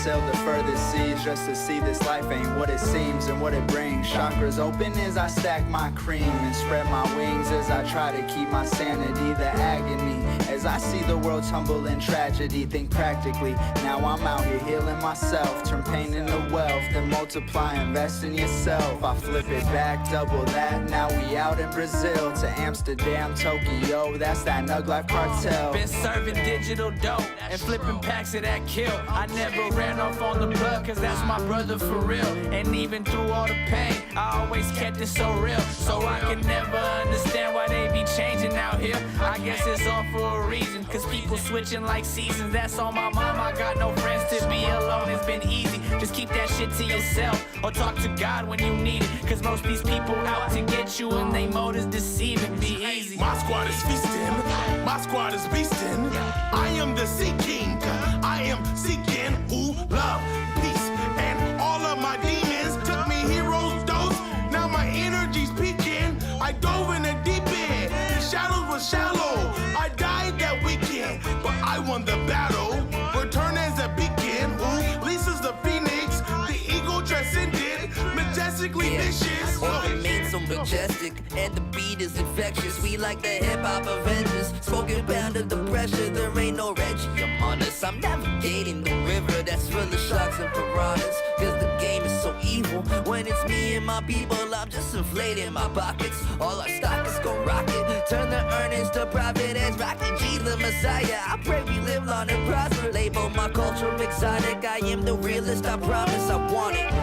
Sail the furthest seas just to see this life ain't what it seems and what it brings. Chakras open as I stack my cream and spread my wings as I try to keep my sanity. The agony as I see the world tumble in tragedy. Think practically, now I'm out here healing myself. Turn pain into wealth, then multiply, invest in yourself. I flip it back, double that, now we out in Brazil. To Amsterdam, Tokyo, that's that Nug Life cartel. Been serving digital dope and flipping packs of that kill. I never ran off on the plug, cause that's my brother for real. And even through all the pain, I always kept it so real. So I can never understand why they be changing out here. I guess it's all for a reason, cause people switching like seasons. That's on my mom, I got no friends to be alone. It's been easy, just keep that shit to yourself. Or talk to God when you need it, cause most these people out to get you and they motives deceiving. Be easy. My squad is feasting, my squad is beasting. I am the Sea King, I am seeking who love, peace, and all of my demons took me hero's dose. Now my energy's peaking. I dove in the deep end. The shadows were shallow. I died that weekend, but I won the battle. Return as a beacon. Ooh, Lisa's the phoenix. The eagle transcended, majestically vicious. Remain so majestic, and the beat is infectious. We like the hip-hop Avengers, smoking pound under pressure. There ain't no Reggie among us. I'm navigating the river that's full of sharks and piranhas, cause the game is so evil. When it's me and my people, I'm just inflating my pockets. All our stock is gon' rocket. Turn the earnings to profit as Rocky G, the Messiah. I pray we live long and prosper. Label my culture exotic. I am the realist, I promise. I want it.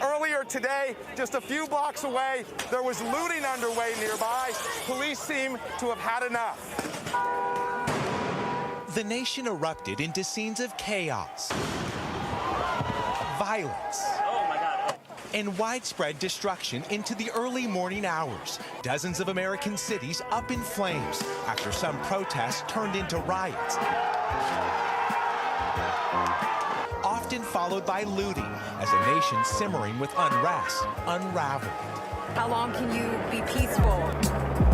Earlier today, just a few blocks away, there was looting underway nearby. Police seem to have had enough. The nation erupted into scenes of chaos, violence, and widespread destruction into the early morning hours. Dozens of American cities up in flames after some protests turned into riots, often followed by looting as a nation simmering with unrest unraveled. How long can you be peaceful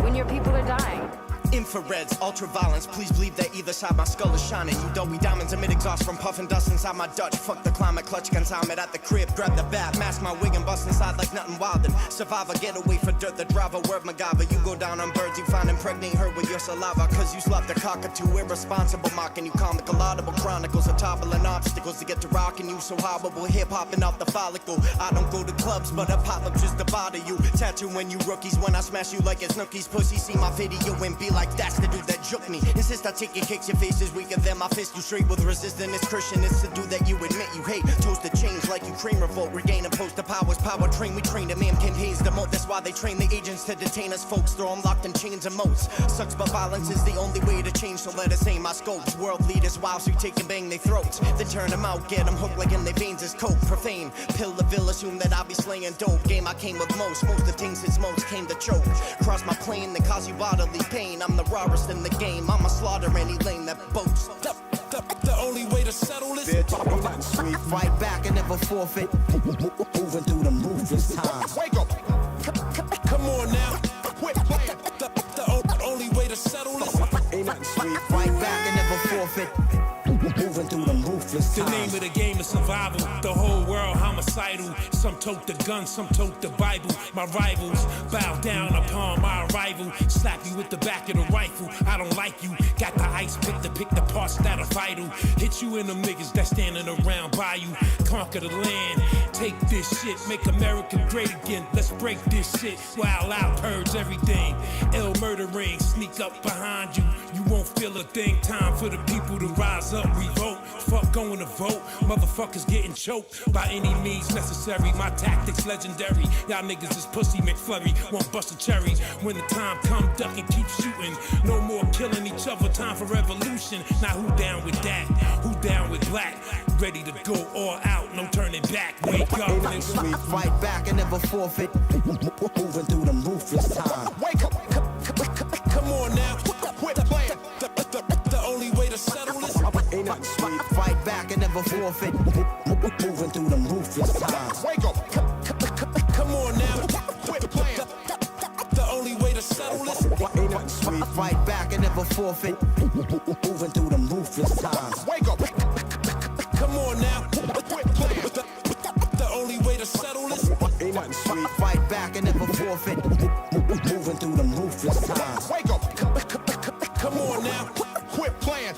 when your people are dying? Infrareds, ultraviolence, please believe that either side my skull is shining. You Dolby diamonds emit exhaust from puffing dust inside my Dutch. Fuck the climate, clutch consignment at the crib. Grab the bat, mask my wig and bust inside like nothing wild. And survivor, get away for dirt, the driver, word MacGyver. You go down on birds, you find impregnate her with your saliva. Cause you sloughed the cockatoo, irresponsible mocking you. Comical, audible chronicles of toppling obstacles to get to rocking you. So horrible, hip hopping off the follicle. I don't go to clubs, but I pop up just to bother you. Tattooing you rookies when I smash you like it's nookies. Pussy, see my video and be like, that's the dude that juke me. Insist I take your kicks, your face is weaker than my fist. You straight with resistance, it's Christian. It's the dude that you admit you hate. Toast to change like Ukraine revolt. Regain and post the powers, power train. We train the man campaigns the moat. That's why they train the agents to detain us folks. Throw them locked in chains and moats. Sucks but violence is the only way to change. So let us aim our scopes. World leaders wild, so you take and bang their throats. Then turn them out, get them hooked like in their veins is coke. Profane, pill the vill, assume that I'll be slaying dope. Game I came with most of things since most came to choke. Cross my plane, then cause you bodily pain. I'm the rawest in the game. I'ma slaughter any lane that boasts. The only way to settle this, bitch, fight back and never forfeit. Moving through them ruthless times. Wake up! Come on now. Quit playing. The only way to settle this, ain't nothing sweet. Fight back and never forfeit. Moving through them ruthless times. The name of the game is survival. The whole world homicidal. Some tote the gun, some tote the Bible. My rivals bow down upon my arrival. Slap you with the back of the rifle. I don't like you. Got the ice pick to pick the parts that are vital. Hit you in them niggas that's standing around by you. Conquer the land. Take this shit. Make America great again. Let's break this shit. Wild out, purge everything. Ill murdering. Sneak up behind you. You won't feel a thing. Time for the people to rise up. Revolt, fuck going to vote. Motherfuckers getting choked by any means necessary. My tactics legendary. Y'all niggas is pussy McFlurry. Won't bust the cherries. When the time come, duck and keep shooting. No more killing each other. Time for revolution. Now who down with that? Who down with black? Ready to go all out. No turning back. Wake up, nigga. Fight back and never forfeit. Moving through them ruthless times. Wake up. Come on now. Quit playing. The only way to settle this, ain't nothing sweet. Fight back and never forfeit. Moving through them ruthless times. Wake up. Come on now. Quit playing. The only way to settle this, ain't nothing sweet. Fight back and never forfeit. Moving through them ruthless times. Wake up. Come on now. Quit playing. The only way to settle this, ain't nothing sweet. Fight back and never forfeit. Moving through them ruthless times. Wake up. Come on now. Quit playing.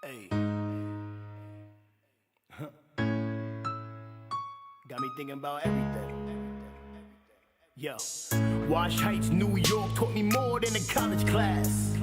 Hey. Got me thinking about everything. Yo. Wash Heights, New York taught me more than a college class.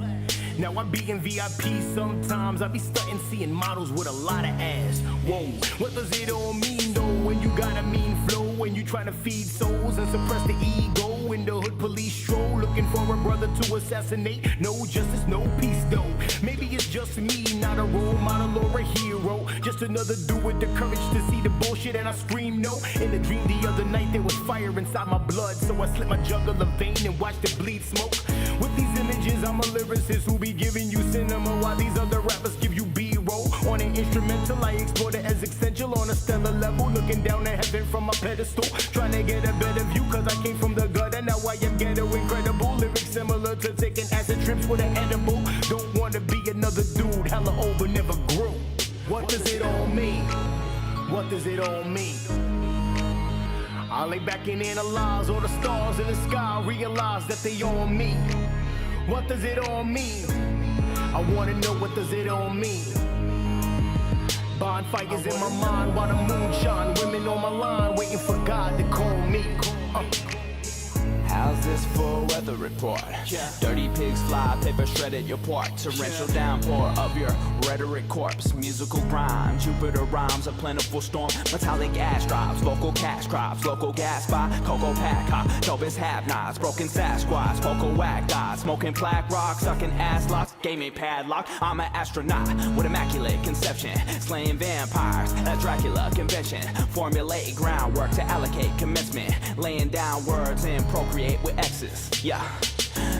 Now I be in VIP sometimes. I be stunting, seeing models with a lot of ass. Whoa, what does it all mean though? When you got a mean flow, when you trying to feed souls and suppress the ego. In the hood police stroll, looking for a brother to assassinate. No justice, no peace though. Maybe it's just me, not a role model or a hero. Just another dude with the courage to see the bullshit and I scream no. In a dream the other night there was fire inside my blood. So I slit my jugular vein and watched it bleed smoke. With these images I'm a lyricist who be giving you cinema while these other rappers give you B-roll. On an instrumental I explore the existential on a stellar level. Looking down at heaven from my pedestal. Trying to get a better view cause I came from the gutter. Now I am ghetto incredible. Lyrics similar to taking acid trips with an edible. Don't wanna be another dude, hella old but never grew. What does it all mean? What does it all mean? I lay back and analyze all the stars in the sky, realize that they on me. What does it all mean? I wanna know, what does it all mean? Bonfires in my mind while the moon shine. Women on my line waiting for God to call me. How's this for weather report? Dirty pigs fly, paper shredded your part. Torrential downpour of your rhetoric corpse. Musical grime, Jupiter rhymes, a plentiful storm. Metallic ash drops, local cash crops. Local gas by cocoa pack hop. Dopest have-nots, broken Sasquatch. Poco whack gods, smoking black rock. Sucking ass locks, gaming padlock. I'm an astronaut with immaculate conception. Slaying vampires, a Dracula convention. Formulate groundwork to allocate commencement. Laying down words and procreate with X's, yeah.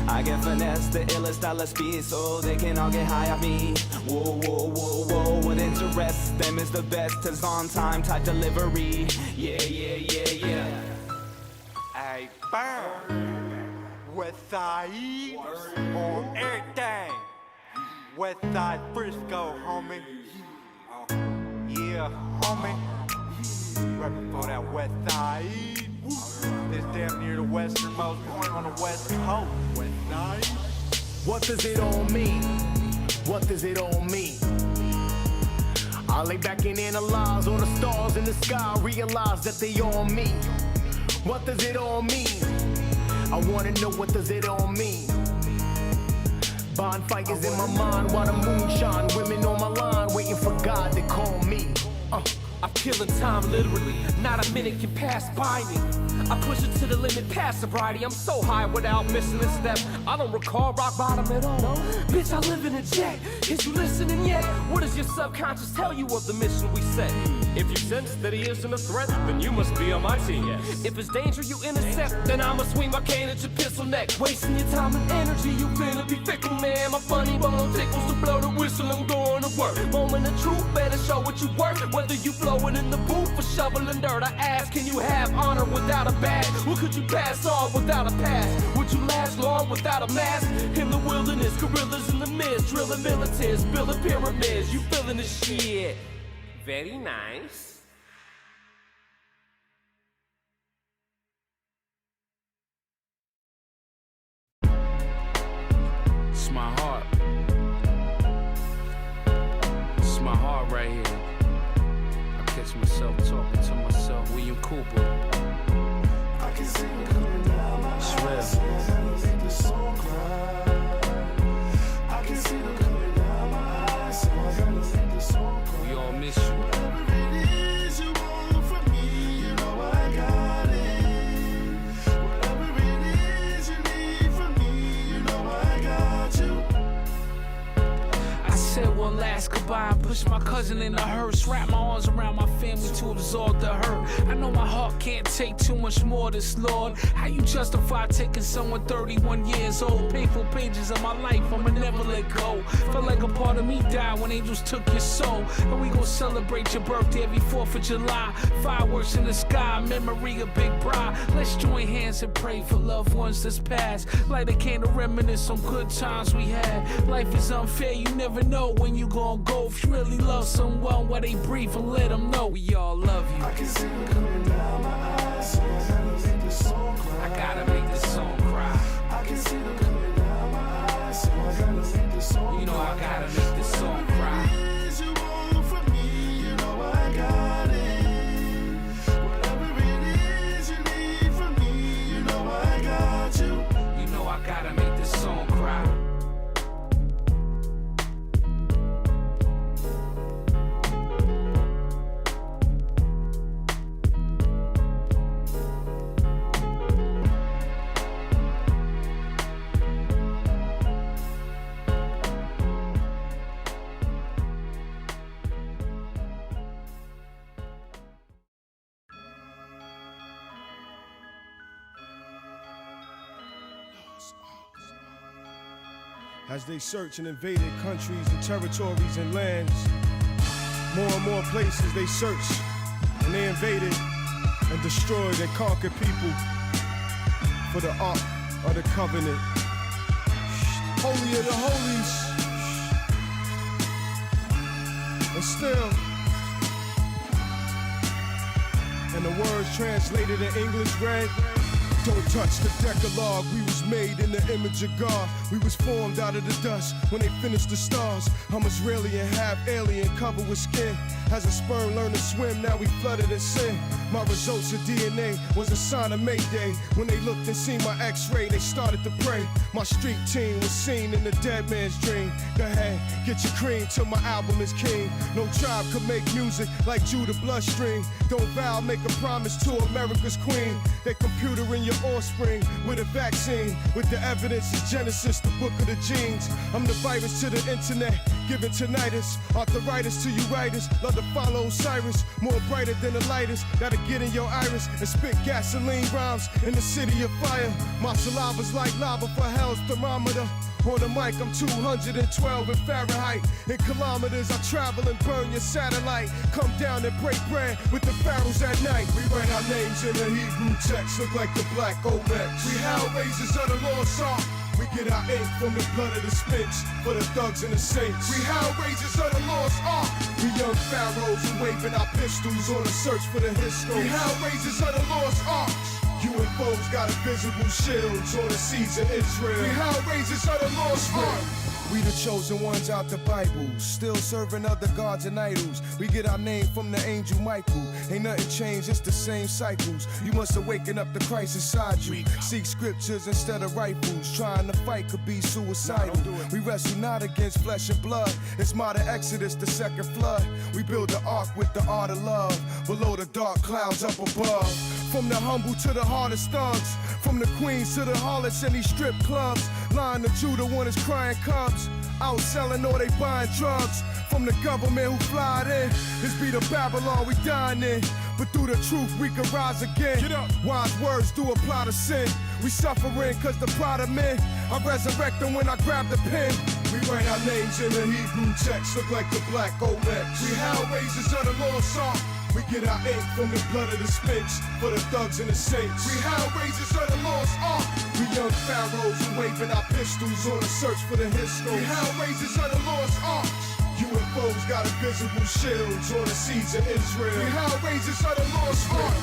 I can finesse the illest style of speed so they can all get high off me. Whoa, whoa, whoa, whoa. What interests them is the best is on time, tight delivery. Yeah, yeah, yeah, yeah. Hey, burn. Westside on everything. Westside Frisco, homie. Yeah, homie. Reppin' for that Westside. It's damn near the westernmost point on the west coast. Westside. What does it all mean? What does it all mean? I lay back and analyze all the stars in the sky, realize that they on me. What does it all mean? I wanna know, what does it all mean? Bonfires in my mind while the moon shine. Women on my line waiting for God to call me. I'm killing time literally, not a minute can pass by me. I push it to the limit past sobriety. I'm so high without missing a step. I don't recall rock bottom at all. No. Bitch, I live in a jet. Is you listening yet? What does your subconscious tell you of the mission we set? If you sense that he isn't a threat, then you must be on my team. Yes. If it's danger you intercept, then I'ma swing my cane at your pistol neck. Wasting your time and energy, you finna be fickle, man. My funny bone tickles to blow the whistle, I'm going to work. Moment of truth, better show what you worth. Whether you blowing in the booth or shoveling dirt, I ask, can you have honor without a badge? What could you pass on without a pass? Would you last long without a mask? In the wilderness, gorillas in the mist, drilling militants, building pyramids. You feeling the shit? Very nice. It's my heart. It's my heart right here. I catch myself talking to myself. William Cooper. I can see it coming down my eyes. I gotta make this song cry. I can see it coming down my eyes. So I gotta make this song cry. We all miss you. Whatever it is you want from me, you know I got it. Whatever it is you need from me, you know I got you. I said one last goodbye and pushed my cousin in the hearse. Wrap my arms around my family to absorb the hurt. I know my heart can't take too much more of this, Lord. How you justify taking someone 31 years old? Painful pages of my life, I'ma never let go. Felt like a part of me died when angels took your soul. And we gon' celebrate your birthday every 4th of July. Fireworks in the sky, memory of Big Bri. Let's join hands and pray for loved ones that's passed. Light a candle, reminisce on good times we had. Life is unfair, you never know when you gon' go. If you really love someone, while they breathe and let them know we all love you. I can see it coming down my eyes, so I gotta make this song cry. I gotta make this song cry. I can see it coming down my eyes, so I gotta make this song cry. You know I gotta make this song cry. Whatever it is you want from me, you know I got it. Whatever it is you need from me, you know I got you. You know I gotta make this song cry. As they search and invaded countries and territories and lands, more and more places they searched and they invaded and destroyed and conquered people for the Ark of the Covenant. Holy of the holies. And still, When the words translated in English read, don't touch the Decalogue, we was made in the image of God. We was formed out of the dust when they finished the stars. I'm Israeli and half alien, covered with skin. As a sperm learned to swim, now we flooded in sin. My results of DNA was a sign of Mayday. When they looked and seen my x-ray, they started to pray. My street team was seen in the dead man's dream. Go ahead, get your cream till my album is king. No tribe could make music like Judah Bloodstream. Don't vow, make a promise to America's queen. They computer in your offspring with a vaccine. With the evidence is Genesis, the book of the genes. I'm the virus to the internet, giving tinnitus. Arthritis to you writers, love to follow Cyrus. More brighter than the lightest, that'll get in your iris and spit gasoline rhymes in the city of fire. My saliva's like lava for hell's thermometer. On the mic, I'm 212 in Fahrenheit. In kilometers, I travel and burn your satellite. Come down and break bread with the pharaohs at night. We write our names in the Hebrew text, look like the black Olmecs. We hellraisers of the lost ark. We get our ink from the blood of the Sphinx for the thugs and the saints. We hellraisers of the lost ark. We young pharaohs who waving our pistols on a search for the history. We hellraisers of the lost ark. UFOs got invisible shields on the seas of Israel. We hellraisers of the lost ark. We the chosen ones out the Bible, still serving other gods and idols. We get our name from the angel Michael. Ain't nothing changed, it's the same cycles. You must have waken up the Christ inside you. Seek scriptures instead of rifles. Trying to fight could be suicidal. We wrestle not against flesh and blood. It's modern Exodus, the second flood. We build the ark with the art of love. Below the dark clouds up above. From the humble to the hardest thugs. From the queens to the harlots in these strip clubs. Lion of Judah one is crying cubs. Out selling or they buying drugs. From the government who fly in. This be the Babylon we dine in. But through the truth we can rise again. Get up. Wise words do apply to sin. We suffering cause the pride of men. I resurrect them when I grab the pen. We write our names in the Hebrew text, look like the black Olmecs. We hellraisers of the lost ark. We get our ink from the blood of the Sphinx for the thugs and the saints. We hellraisers of the lost ark. We young pharaohs who waving our pistols on a search for the history. We hellraisers of the lost ark. UFOs got invisible shields on the seas of Israel. We hellraisers of the lost ark.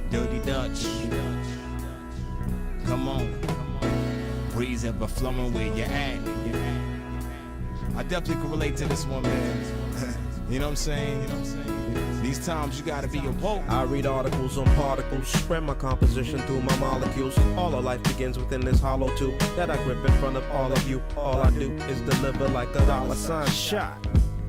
Dirty Dutch. Come on. Breeze ever flowing where you at. I definitely can relate to this one, man. You know what I'm saying? These times you gotta be awoke. I read articles on particles, spread my composition through my molecules. All of life begins within this hollow tube that I grip in front of all of you. All I do is deliver like a $sign shot.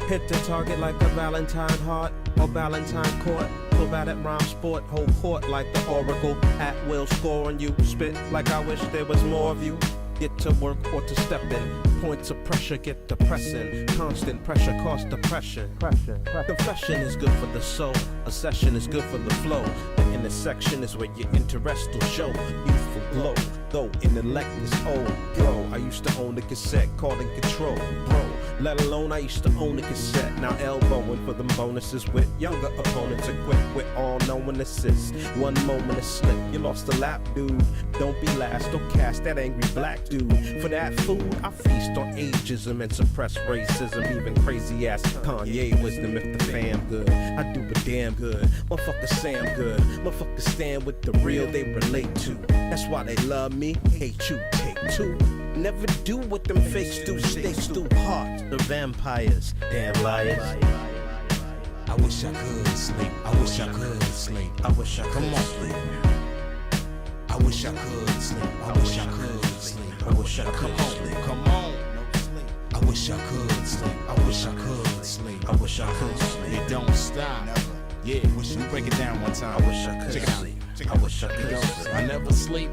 Hit the target like a Valentine heart or Valentine court. Pull bat at rhyme sport, whole court like the oracle. At will score on you, spit like I wish there was more of you. Get to work or to step in. Points of pressure get depressing. Constant pressure cause depression. Confession is good for the soul. A session is good for the flow. The intersection is where your interest will show. Youthful glow, though intellect is old. Bro, I used to own the cassette called In Control. Bro, let alone I used to own the cassette. Now elbowing for them bonuses with younger opponents equipped with all-knowing assists. One moment is slip, you lost a lap, dude. Don't be last, don't cast that angry black dude. For that food, I feast on ageism and suppress racism. Even crazy ass Kanye wisdom if the fam good. I do a damn good. Motherfuckers say I'm good. Motherfuckers stand with the real they relate to. That's why they love me, hate you, take two. Never do what them fakes do, stay too hard. The vampires, damn liars. I wish I could sleep. I wish I could sleep. I wish I could Come on. sleep. I wish I could sleep. I wish I could sleep. I wish I could sleep. Come on. I wish I could sleep. I wish I could sleep. I wish I could sleep. It don't stop. Yeah, wish you break it down one time. I wish I could Check it out. sleep. Check it I out. wish I could Yo, sleep. I never sleep.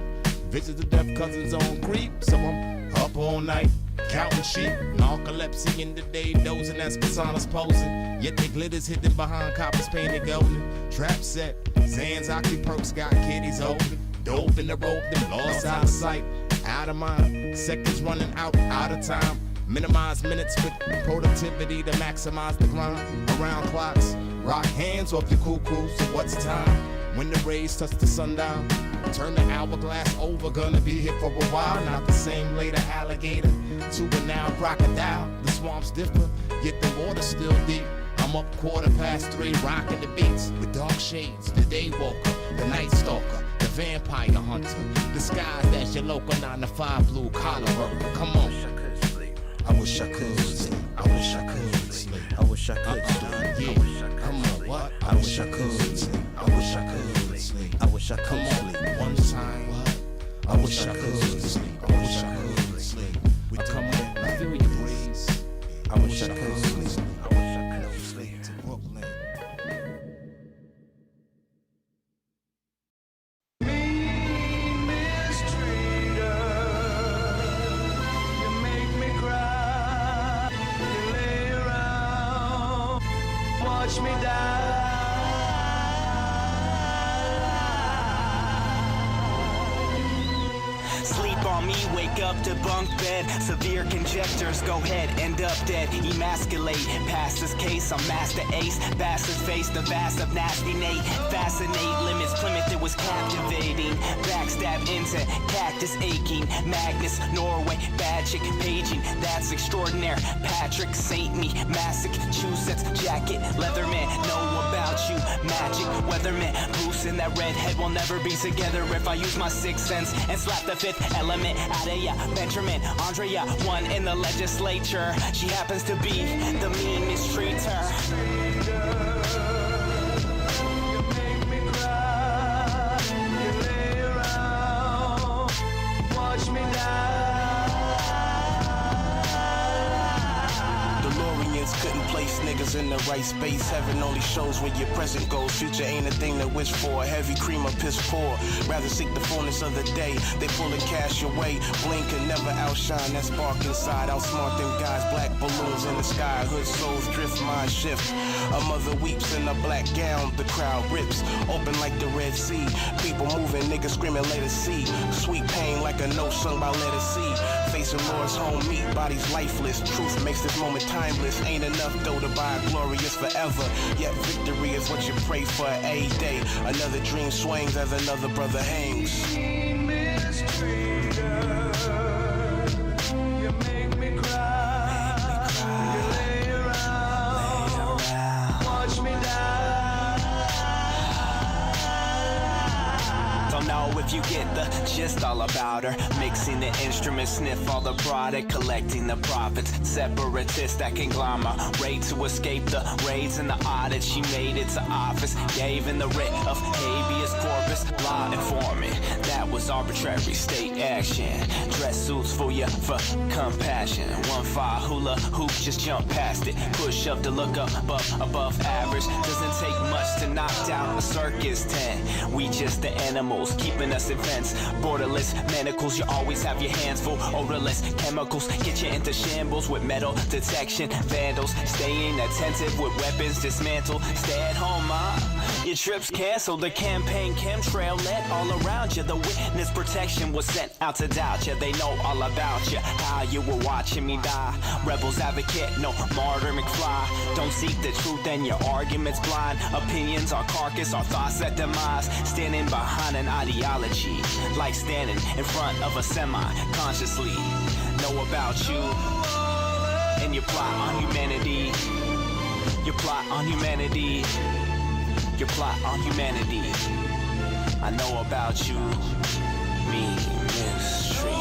Visit the deaf cousins on creep. So I'm up all night, counting sheep. Narcolepsy in the day, dozing as personas posing. Yet the glitter's hidden behind coppers painted golden. Trap set, Zans, Oxy Perks got kiddies open. Dope in the rope, them lost out of sight, out of mind. Seconds running out of time. Minimize minutes with productivity to maximize the grind. Around clocks, rock hands off your cuckoo. So what's time? When the rays touch the sundown, turn the hourglass over. Gonna be here for a while. Not the same later alligator to a now crocodile. The swamp's differ, yet the water's still deep. I'm up 3:15, rocking the beats with dark shades. The day walker, the night stalker, the vampire hunter, disguised as your local 9-to-5 blue collar worker. Come on. I wish I could sleep. I wish I could sleep. I wish I could sleep. Yeah. Come on, what? I wish I could sleep. I wish I could sleep. I wish I could sleep. One time, what? I wish I could sleep. I wish I could sleep. Come on, feel your breeze. I wish I could sleep. I wish I could sleep. To Brooklyn. Watch me die. Sleep on me, wake up to bunk bed. Severe conjectures, go ahead, end up dead. Emasculate, past this case, I'm master ace. Bastard's face, the vast of nasty Nate. Fascinate, limits, Plymouth, it was captivating. Backstab, intent, cactus aching. Magnus, Norway, bad chick, paging. That's extraordinaire. Patrick, Saint Me, Massachusetts, jacket. Leatherman, know about you. Magic, weatherman. Bruce and that redhead will never be together if I use my sixth sense and slap the fifth element out of ya. Benjamin, Andrea, one in the legislature. She happens to be the mean mistreater. Watch me die. DeLoreans couldn't place niggas in the right space. Heaven only shows where your present goes. Future ain't a thing to wish for. Heavy cream or piss poor. Rather seek the fullness of the day. They pulling cash away. Blink can never outshine that spark inside. Outsmart them guys. Black balloons in the sky. Hood souls drift, mind shift. A mother weeps in a black gown. The crowd rips. Open like the Red Sea. People moving, niggas screaming, let us see. Sweet pain like a note sung by Let Us See. Facing Lord's home meat, bodies lifeless. Truth makes this moment timeless. Ain't enough though to buy a glorious forever. Yet victory is what you pray for a day. Another dream swings as another brother hangs. You make me cry. You lay around. Watch me die. Don't know if you get the gist all about her. Mixing the instruments, sniff all the product, collecting the profits. Separatist that conglomerate to escape the raids and the audit. She made it to office, gave in the writ of habeas corpus. Law informant, that was arbitrary state action. Dress suits for you for compassion. 1-5 hula hoop, just jump past it. Push up to look up above average. Doesn't take much to knock down a circus tent. We just the animals, keeping us in fence. Borderless manacles, you always have your hands full. Odorless chemicals get you into shambles with metal detection. Vandals staying attentive with weapons dismantled. Stay at home, your trips canceled. The campaign chemtrail let all around you. The witness protection was sent out to doubt you. They know all about you, how you were watching me die. Rebels advocate, no martyr McFly. Don't seek the truth and your arguments blind. Opinions are carcass, our thoughts at demise. Standing behind an ideology, like standing in front of a semi-consciously. Know about you and your plot on humanity. Your plot on humanity. Your plot on humanity. I know about you. Me mistreated.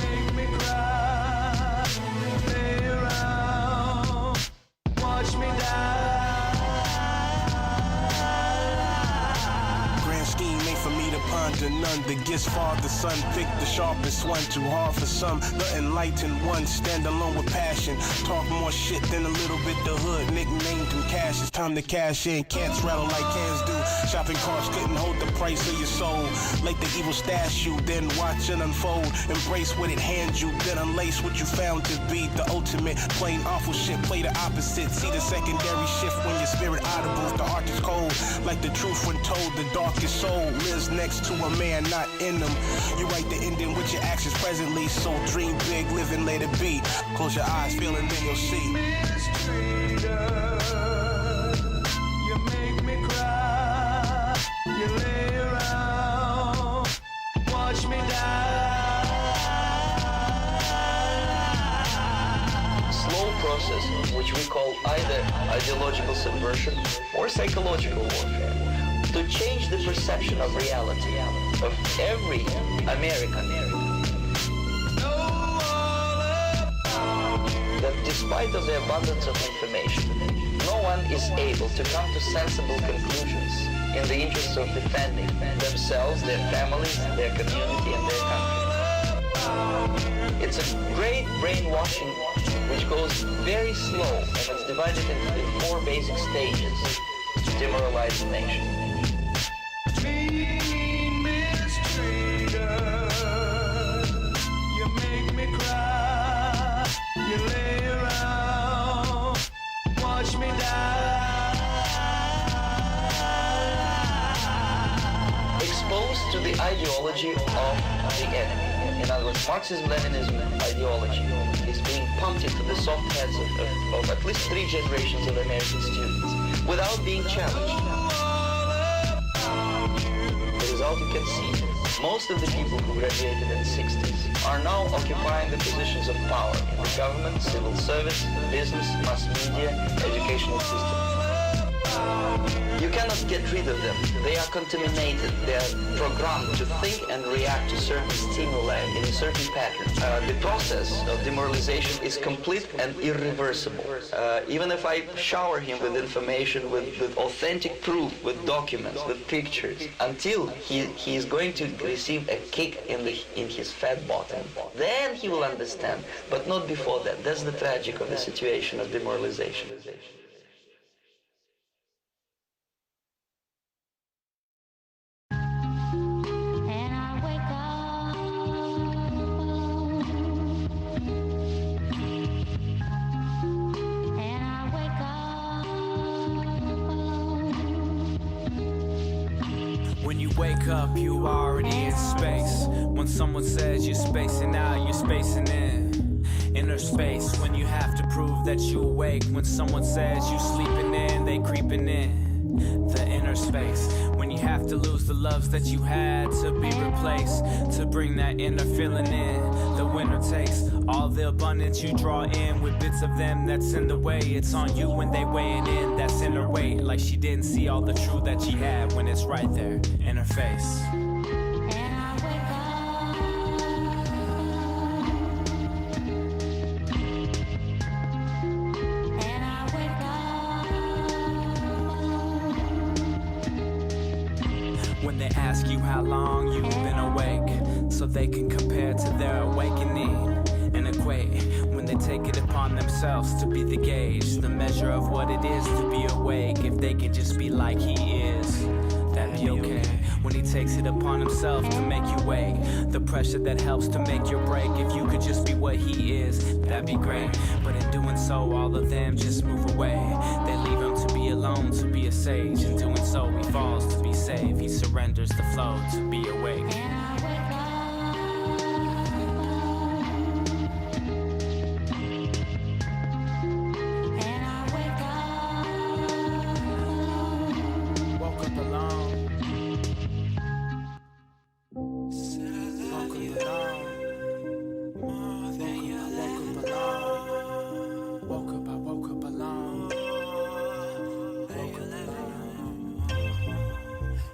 Make me cry. Lay around. Watch me die. Grand scheme ain't for me to ponder none. The gifts father son pick the sharpest one. Too hard for some, the enlightened one. Stand alone with passion. Talk more shit than a little bit the hood. Nickname income cash, it's time to cash in. Cats rattle like cans do. Shopping carts couldn't hold the price of your soul. Like the evil stash you, then watch it unfold. Embrace what it hands you, then unlace what you found to be the ultimate. Plain awful shit, play the opposite. See the secondary shift when your spirit audibles. The heart is cold, like the truth when told. The darkest soul lives next to a man, not in them. You write the ending with your actions presently. So dream big, live and let it be. Close your eyes, feel and then you'll see. You make me cry. You lay around, watch me die. Slow process, which we call either ideological subversion or psychological warfare, to change the perception of reality of every American. That despite of the abundance of information, no one is able to come to sensible conclusions in the interest of defending themselves, their families, their community, and their country. It's a great brainwashing which goes very slow, and it's divided into 4 basic stages to demoralize the nation. You make me cry. You lay around, watch me die. Exposed to the ideology of the enemy. In other words, Marxism-Leninism ideology is being pumped into the soft heads of at least 3 generations of American students without being challenged. The result you can see. Most of the people who graduated in the 60s are now occupying the positions of power in the government, civil service, business, mass media, educational system. You cannot get rid of them. They are contaminated. They are programmed to think and react to certain stimuli in a certain pattern. The process of demoralization is complete and irreversible. Even if I shower him with information, with authentic proof, with documents, with pictures, until he is going to receive a kick in his fat bottom, then he will understand, but not before that. That's the tragic of the situation of demoralization. When you wake up, you already in space. When someone says you're spacing out, you're spacing in. Inner space, when you have to prove that you awake. When someone says you sleeping in, they creeping in. The inner space, when you have to lose the loves that you had to be replaced, to bring that inner feeling in. The winner takes all the abundance you draw in with bits of them that's in the way. It's on you when they weighing in, that's inner weight. Like she didn't see all the truth that she had when it's right there in her face. When they ask you how long you've been awake, so they can compare to their awakening and equate. When they take it upon themselves to be the gauge, the measure of what it is to be awake. If they can just be like he is, that'd be okay. When he takes it upon himself to make you wake, the pressure that helps to make your break. If you could just be what he is, that'd be great. But in doing so, all of them just move away. They leave him to be alone, to be a sage. In doing so, he falls to be saved. He surrenders the flow to be awake.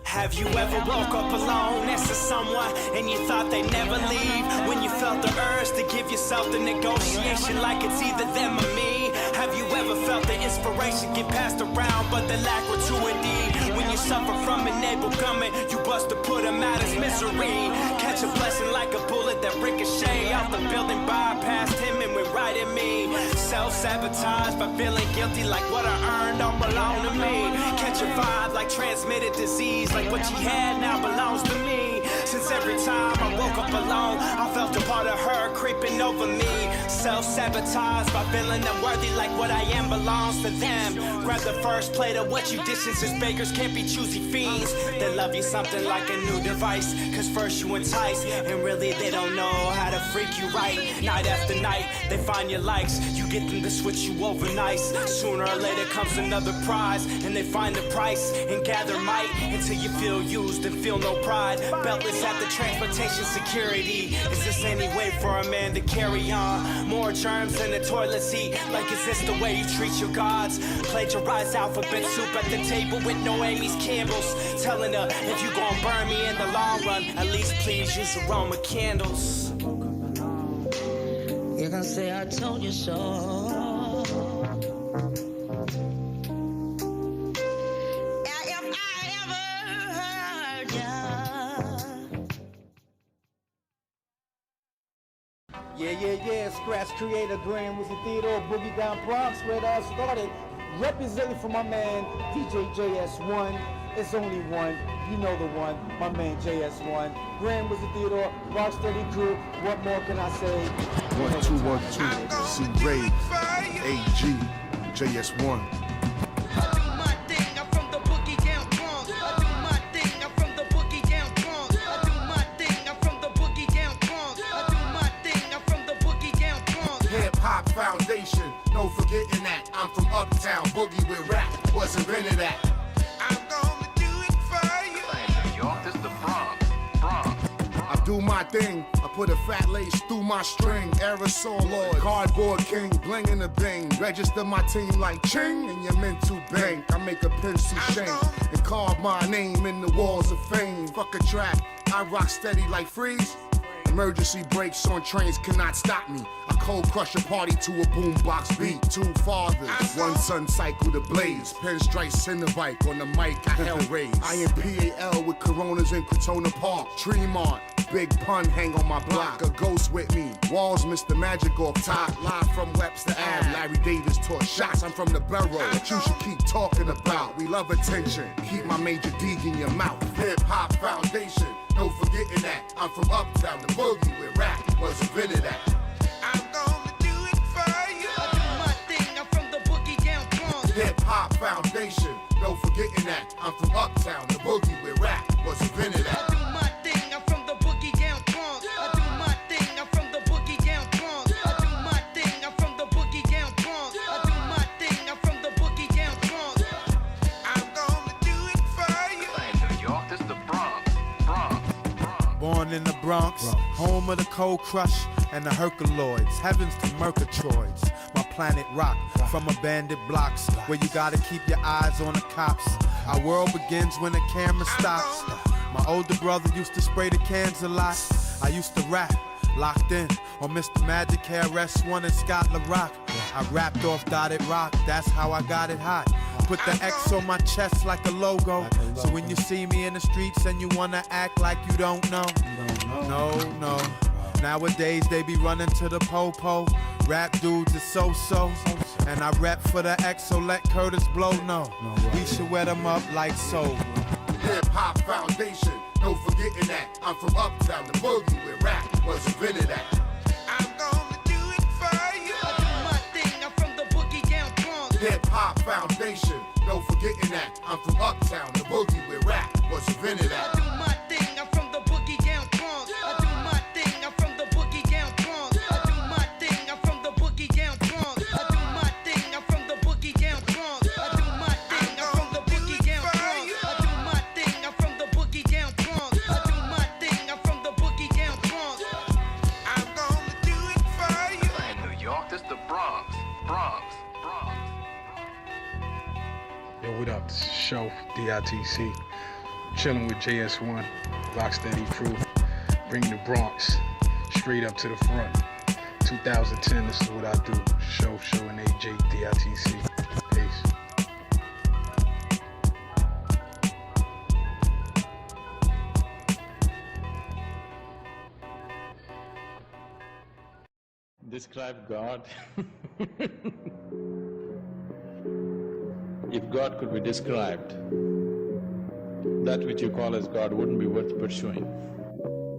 Have you ever woke up alone next to someone and you thought they'd never leave? When you felt the urge to give yourself the negotiation like it's either them or me? Have you ever felt the inspiration get passed around but the lack gratuity? When you suffer from enablement, you bust to put them out as misery. Catch a blessing like a bullet that ricochet off the building, bypassed him and went right at me. Self-sabotage by feeling guilty like what I earned don't belong to me. Catch a vibe like transmitted disease, like what you had now belongs to me. Since every time I woke up alone, I felt a part of her creeping over me. Self-sabotage by feeling unworthy, like what I am belongs to them. Grab the first plate of what you dish, since beggars can't be choosy fiends. They love you something like a new device, cause first you entice, and really they don't know how to freak you right. Night after night, they find your likes, you get them to switch you over nice. Sooner or later comes another prize, and they find the price and gather might until you feel used and feel no pride. Beltless at the transportation security. Is this any way for a man to carry on? More germs than the toilet seat. Like, is this the way you treat your gods? Plagiarize alphabet soup at the table with no Amy's Campbell's. Telling her, if you gon' burn me in the long run, at least please use aroma candles. You can say I told you so. If I ever heard ya. Yeah, Scratch creator Grand Wizard Theodore, Boogie Down Bronx, where it all started. Representing for my man, DJ JS1. It's only one, you know the one, my man JS1. Grand Wizard Theodore, Rocksteady crew, what more can I say? 1, 2, 1, 2, C Rave, AG, JS1. Hip-hop foundation, no forgetting that. I'm from Uptown, Boogie with rap, was invented at. I'm gonna do it for you. New York, this the Bronx. I do my thing, I put a fat lace through my string. Aerosol Lord, Cardboard King, bling in the bing. Register my team like ching, and you're meant to bank. I make a pencil shank and carve my name in the walls of fame. Fuck a track, I rock steady like Freeze. Emergency brakes on trains cannot stop me. I cold crush a party to a boombox beat. 2 fathers, 1 son cycle to blaze. Pinstripe Cinnabike on the mic, I hell raise. I am PAL with Coronas in Crotona Park. Tremont, Big Pun hang on my block. A ghost with me. Walls, Mr. Magic off top. Live from Webster Ave. Larry Davis taught shots. I'm from the borough. What you should keep talking about. We love attention. Keep my major D in your mouth. Hip Hop Foundation. No forgetting that. I'm from Uptown. The boogie with rap was invented at. I'm gonna do it for you. I do my thing. I'm from the boogie down Bronx. Hip Hop Foundation. No forgetting that. I'm from Uptown. The boogie with rap was invented at. I do my thing. I'm from the boogie down Bronx. I do my thing. I'm from the boogie down Bronx. I do my thing. I'm from the boogie down Bronx. I do my thing. I'm from the boogie down Bronx. I'm gonna do it for you. New York, this the Bronx. Born in the Bronx, home of the Cold Crush and the Herculoids, heavens to Murgatroyds. My planet rock from abandoned blocks where you gotta keep your eyes on the cops. Our world begins when the camera stops. My older brother used to spray the cans a lot. I used to rap, locked in on Mr. Magic, KRS-One and Scott LaRock. I rapped off Dotted Rock, that's how I got it hot. Put the X on my chest like a logo. So when you see me in the streets and you wanna act like you don't know. No. Nowadays they be running to the po-po. Rap dudes is so-so. And I rap for the X, so let Curtis blow. No, we should wet them up like soul. Hip Hop Foundation, no forgetting that. I'm from Uptown, the boogie with rap was invented at. I'm gonna do it for you. I do my thing, I'm from the boogie down Bronx. Hip Hop Foundation, no forgetting that. I'm from Uptown, the boogie with rap was invented at. I do my thing, I'm from the boogie down Bronx. I do my thing, I'm from the boogie down Bronx. I do my thing, I'm from the boogie down Bronx. I do my thing, I'm from the boogie down Bronx. I do my thing, I'm from the boogie down Bronx. I do my thing, I'm from the boogie down Bronx. I do my thing, I'm from the boogie down Bronx. I'm gonna do it for you. New York, this the Bronx. Yo, what up? This is Show, DITC. Chilling with JS1, Rocksteady crew. Bringing the Bronx straight up to the front. 2010, this is what I do. Show and AJ, DITC. Peace. Describe God. if God could be described, that which you call as God wouldn't be worth pursuing.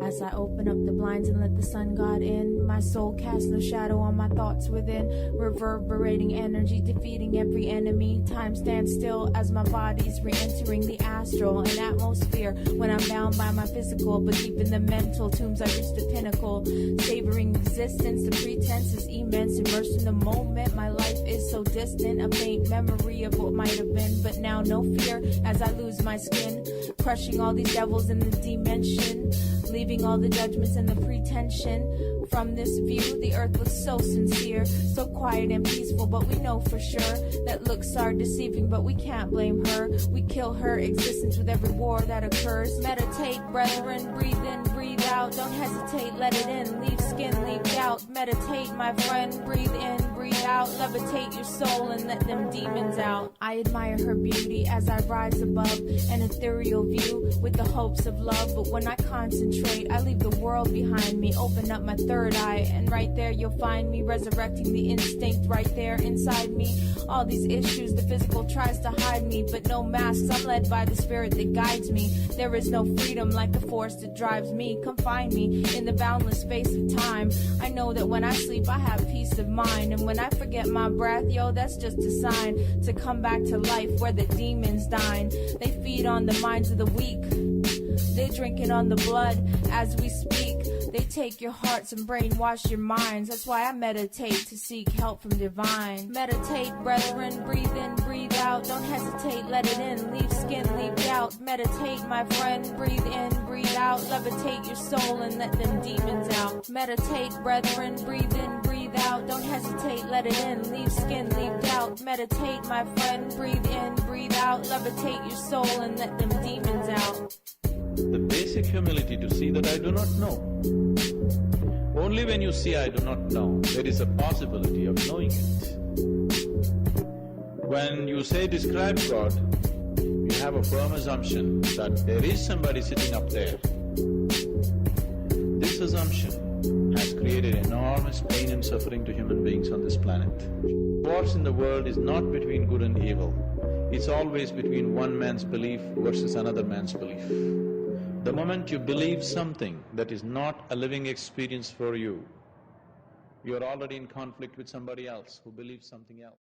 As I open up the blinds and let the sun God in, my soul casts no shadow on my thoughts within, reverberating energy, defeating every enemy. Time stands still as my body's re-entering the astral, an atmosphere when I'm bound by my physical, but deep in the mental tombs I reach the pinnacle, savoring existence. The pretense is immense, immersed in the moment. My life is so distant, a faint memory of what might have been, but now no fear as I lose my skin, crushing all these devils in the dimension, leaving all the judgments and the pretension. From this view, the earth looks so sincere, so quiet and peaceful, but we know for sure that looks are deceiving, but we can't blame her. We kill her existence with every war that occurs. Meditate, brethren, breathe in, breathe out. Don't hesitate, let it in, leave skin, leave doubt. Meditate, my friend, breathe in, breathe out. Levitate your soul and let them demons out. I admire her beauty as I rise above an ethereal view with the hopes of love, but when I concentrate, I leave the world behind me, open up my third eye, and right there you'll find me resurrecting the instinct right there inside me. All these issues, the physical tries to hide me, but no masks, I'm led by the spirit that guides me. There is no freedom like the force that drives me. Confine me in the boundless space of time. I know that when I sleep I have peace of mind, and when I forget my breath, yo, that's just a sign to come back to life where the demons dine. They feed on the minds of the weak, they drinking on the blood as we speak. They take your hearts and brainwash your minds. That's why I meditate, to seek help from divine. Meditate, brethren, breathe in, breathe out. Don't hesitate, let it in, leave skin, leave doubt. Meditate, my friend, breathe in, breathe out. Levitate your soul and let them demons out. Meditate, brethren, breathe in, breathe out. Don't hesitate, let it in, leave skin, leave doubt. Meditate, my friend, breathe in, breathe out. Levitate your soul and let them demons out. The basic humility to see that I do not know. Only when you see I do not know, there is a possibility of knowing it. When you say describe God, you have a firm assumption that there is somebody sitting up there. This assumption has created enormous pain and suffering to human beings on this planet. Wars in the world is not between good and evil. It's always between one man's belief versus another man's belief. The moment you believe something that is not a living experience for you, you are already in conflict with somebody else who believes something else.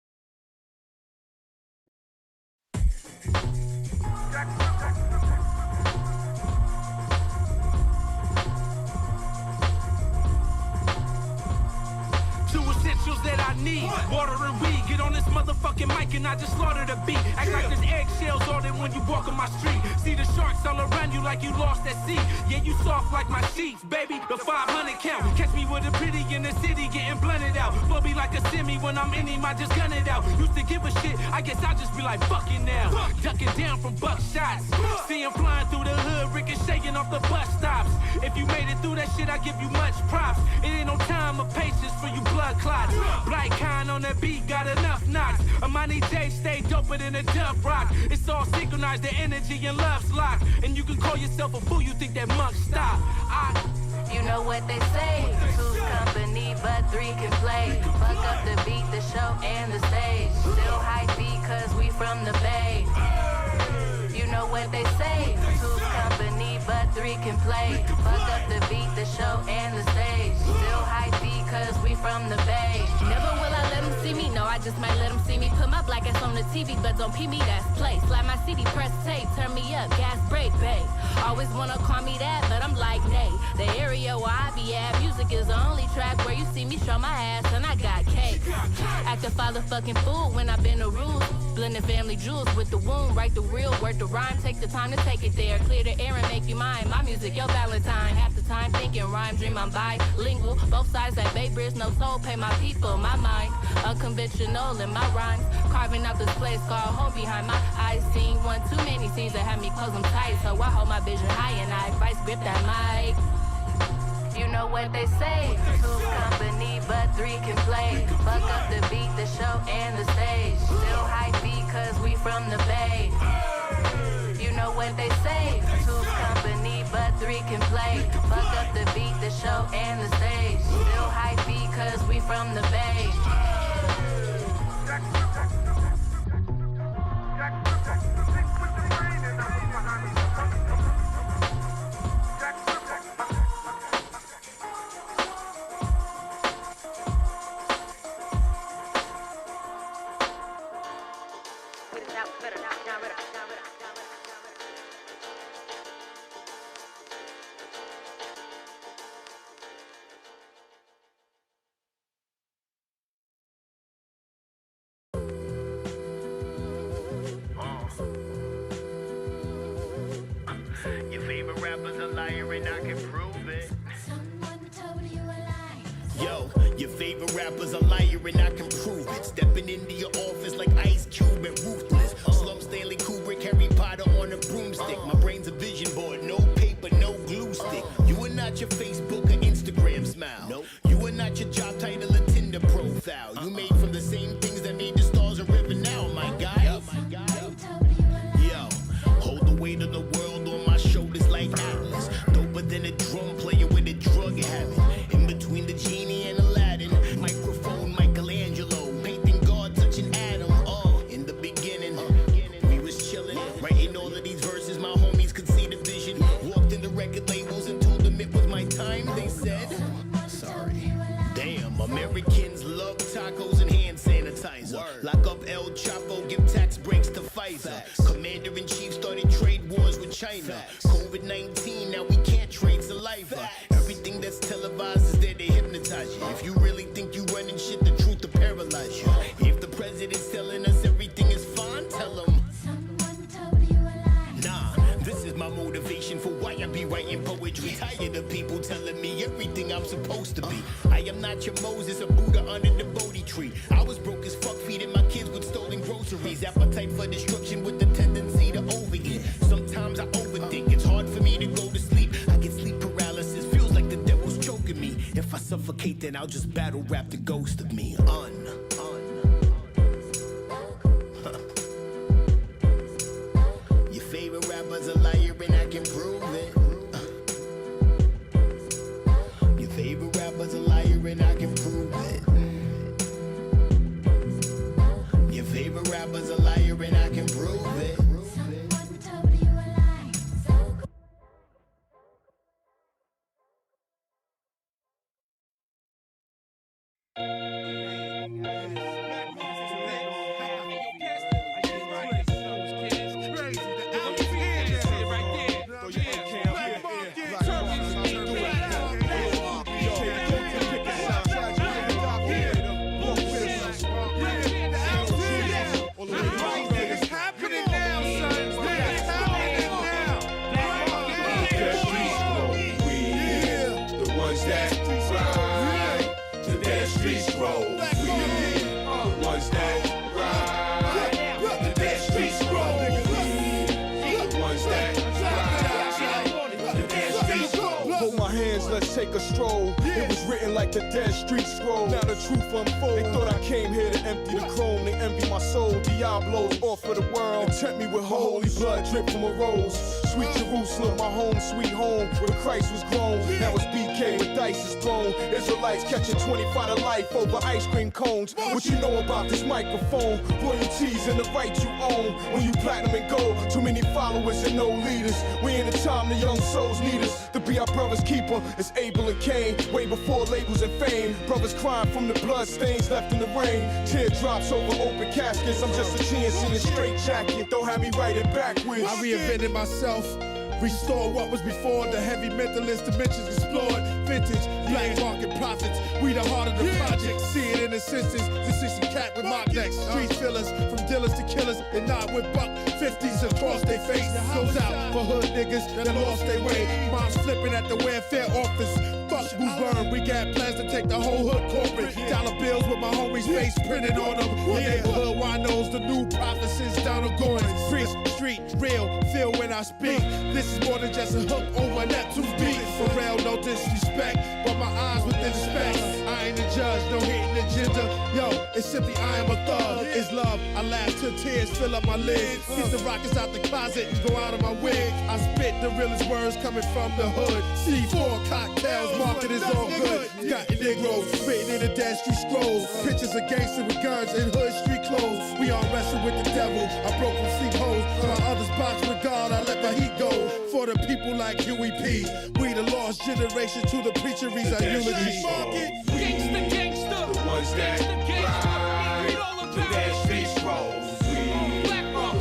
Two essentials that I need, water and weed. Get on this motherfucking mic and I just slaughter the beat. Act like there's eggshells all there when you walk on my street. See the sharks all around you like you lost at sea. Yeah, you soft like my sheets, baby. The 500 count. Catch me with a pretty in the city getting blended out. Flow be like a semi when I'm in him, I just gun it out. Used to give a shit, I guess I'll just be like fuck it now. Ducking down from buckshots. See him flying through the hood, ricocheting off the bus stops. If you made it through that shit, I give you much props. It ain't no time or patience for you blood clots. Black kind on that beat, got enough knocks. Amani J stay doper than a dub rock. It's all synchronized, the energy and love's locked. And you can call yourself a fool, you think that monk stop. You know what they say, two's company, but three can play. Fuck up the beat, the show, and the stage. Still high beat, cause we from the Bay. You know what they say, two's company, but three can play. Fuck up the beat, the show, and the stage. Still high beat, cause we from the Bay. Never will I let them see me, no, I just might let them see me. Put my black ass on the TV, but don't pee me, that's play. Slide my CD, press tape, turn me up, gas brake, babe. Always wanna call me that, but I'm like, nay. The area where I be at, music is the only track where you see me show my ass, and I got cake. Act a father-fucking fool when I bend the rules. Blending family jewels with the wound, write the real, word the rhyme, take the time to take it there. Clear the air and make you mine. My music, your Valentine. Half the time thinking rhyme, dream I'm bilingual. Both sides like Bay Bridge, no soul, pay my people, my mind. Unconventional in my rhymes. Carving out this place called home behind my eyes. Seen one too many scenes that have me close them tight. So I hold my vision high and I vice grip that mic. You know what they say, two's company, but three can play. Fuck up the beat, the show, and the stage. Still high beat, cause we from the Bay. You know what they say, two's company, but three can play. Fuck up the beat, the show, and the stage. Still high beat, cause we from the Bay. Your favorite rapper's a liar and I can prove it. Yo, your favorite rapper's a liar and I can prove it. Stepping into your office like Ice Cube and Ruthless. Slum Stanley Kubrick, Harry Potter on a broomstick. My brain's a vision board, no paper, no glue stick. You are not your Facebook or Instagram smile. Nope. You are not your job title or Tinder profile. You made from the same things that made the stars and river now, my guy. Yo, hold the weight of the world on my shoulders like Atlas. Doper than a drum player with a drug habit. In between the genie and Aladdin, microphone Michelangelo, painting God touching Adam. In the beginning, we was chillin', writing all of these verses. My homies could see the vision. Walked in the record labels and told them it was my time. They said, sorry. Damn, Americans love tacos and hand sanitizer. Lock up El Chapo, give tax breaks to Pfizer. Commander-in-Chief started trade wars with China. COVID-19, now we can't trade saliva. Everything that's televised is there to hypnotize you. If you really think you running shit, the truth will paralyze you. If the president's telling us everything is fine, tell him. Nah, this is my motivation for why I be writing poetry. Tired of people telling me everything I'm supposed to be. I am not your Moses or Buddha under the Bodhi tree. I was broke as fuck, feeding my kids with stolen groceries. Appetite for destruction with the tendency to overeat. Sometimes I overthink, it's hard for me to go to sleep. I get sleep paralysis, feels like the devil's choking me. If I suffocate, then I'll just battle rap the ghost of me. Your favorite rapper's a liar and I can prove it. Your favorite rapper's a liar and I can prove it. Your favorite rapper's a liar and I can prove it. Let's take a stroll. It was written like the Dead Street Scroll. Now the truth unfolds. They thought I came here to empty the chrome. They envy my soul. Diablos off of the world. And tempt me with holy blood drip from a rose. Sweet Jerusalem, my home, sweet home, where Christ was grown. Now it's BK with dice is thrown. Israelites catching 25 to life over ice cream cones. What you know about this microphone? Royalties and the right you own. When you platinum and gold, too many followers and no leaders. We in the time the young souls need us to be our brother's keeper. It's Abel and Cain, way before labels and fame. Brothers crying from the blood stains left in the rain. Teardrops over open caskets. I'm just a chance in a straight jacket. Don't have me write it backwards. I reinvented myself. Restore what was before. The heavy mentalist dimensions explored. Vintage, black market profits. We the heart of the project. See it in the senses. The 60 cat with mock necks. Street fillers, from dealers to killers. And not with buck 50s across their face. Goes out for hood niggas that lost their way. Moms flipping at the welfare office. Fuck who's burned. We got plans to take the whole hood corporate. Dollar bills with my homies' face printed on them. The neighborhood winos, the new prophecies. Donald Goins. Preach, street, real, feel when I speak. This is more than just a hook over a Neptune's beat. For real, no disrespect, but my eyes within the specs. I ain't a judge, no hating agenda. Yo, it's simply I am a thug. It's love. I laugh till tears fill up my lids. Get the rockets out the closet and go out of my wig. I spit the realest words coming from the hood. C4 cocktails, market is all good. Got Negroes written in the Dead Street Scrolls. Pictures of gangsters with guns and hood street clothes. We all wrestle with the devil. I broke from sleep holes. While others box with God, I let my heat go. For the people like Huey P. We the lost generation to the preacheries our eulogy. Gangsta, gangsta. The ones that ride the Dead Street Scrolls. Black Rock.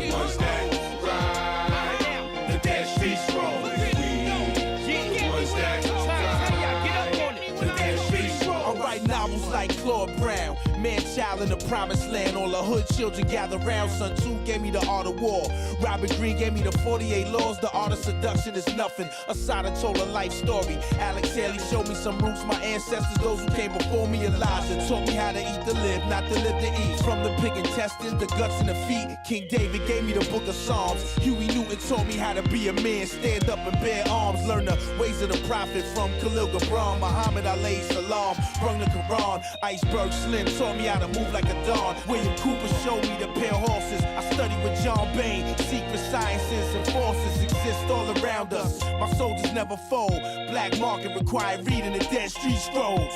in the promised land. All the hood children gather round. Sun Tzu gave me the art of war. Robert Greene gave me the 48 laws. The art of seduction is nothing. Asada told a life story. Alex Haley showed me some roots. My ancestors, those who came before me, Elijah taught me how to eat to live, not to live to eat. From the pig intestines, the guts and the feet. King David gave me the book of Psalms. Huey Newton taught me how to be a man. Stand up and bear arms. Learn the ways of the prophet from Khalil Gibran. Muhammad alayhi salam brung the Quran. Iceberg Slim taught me how to move like a dawn. William Cooper showed me to pair horses. I studied with John Bain. Secret sciences and forces exist all around us. My soldiers never fold. Black market required reading the Dead Street Scrolls.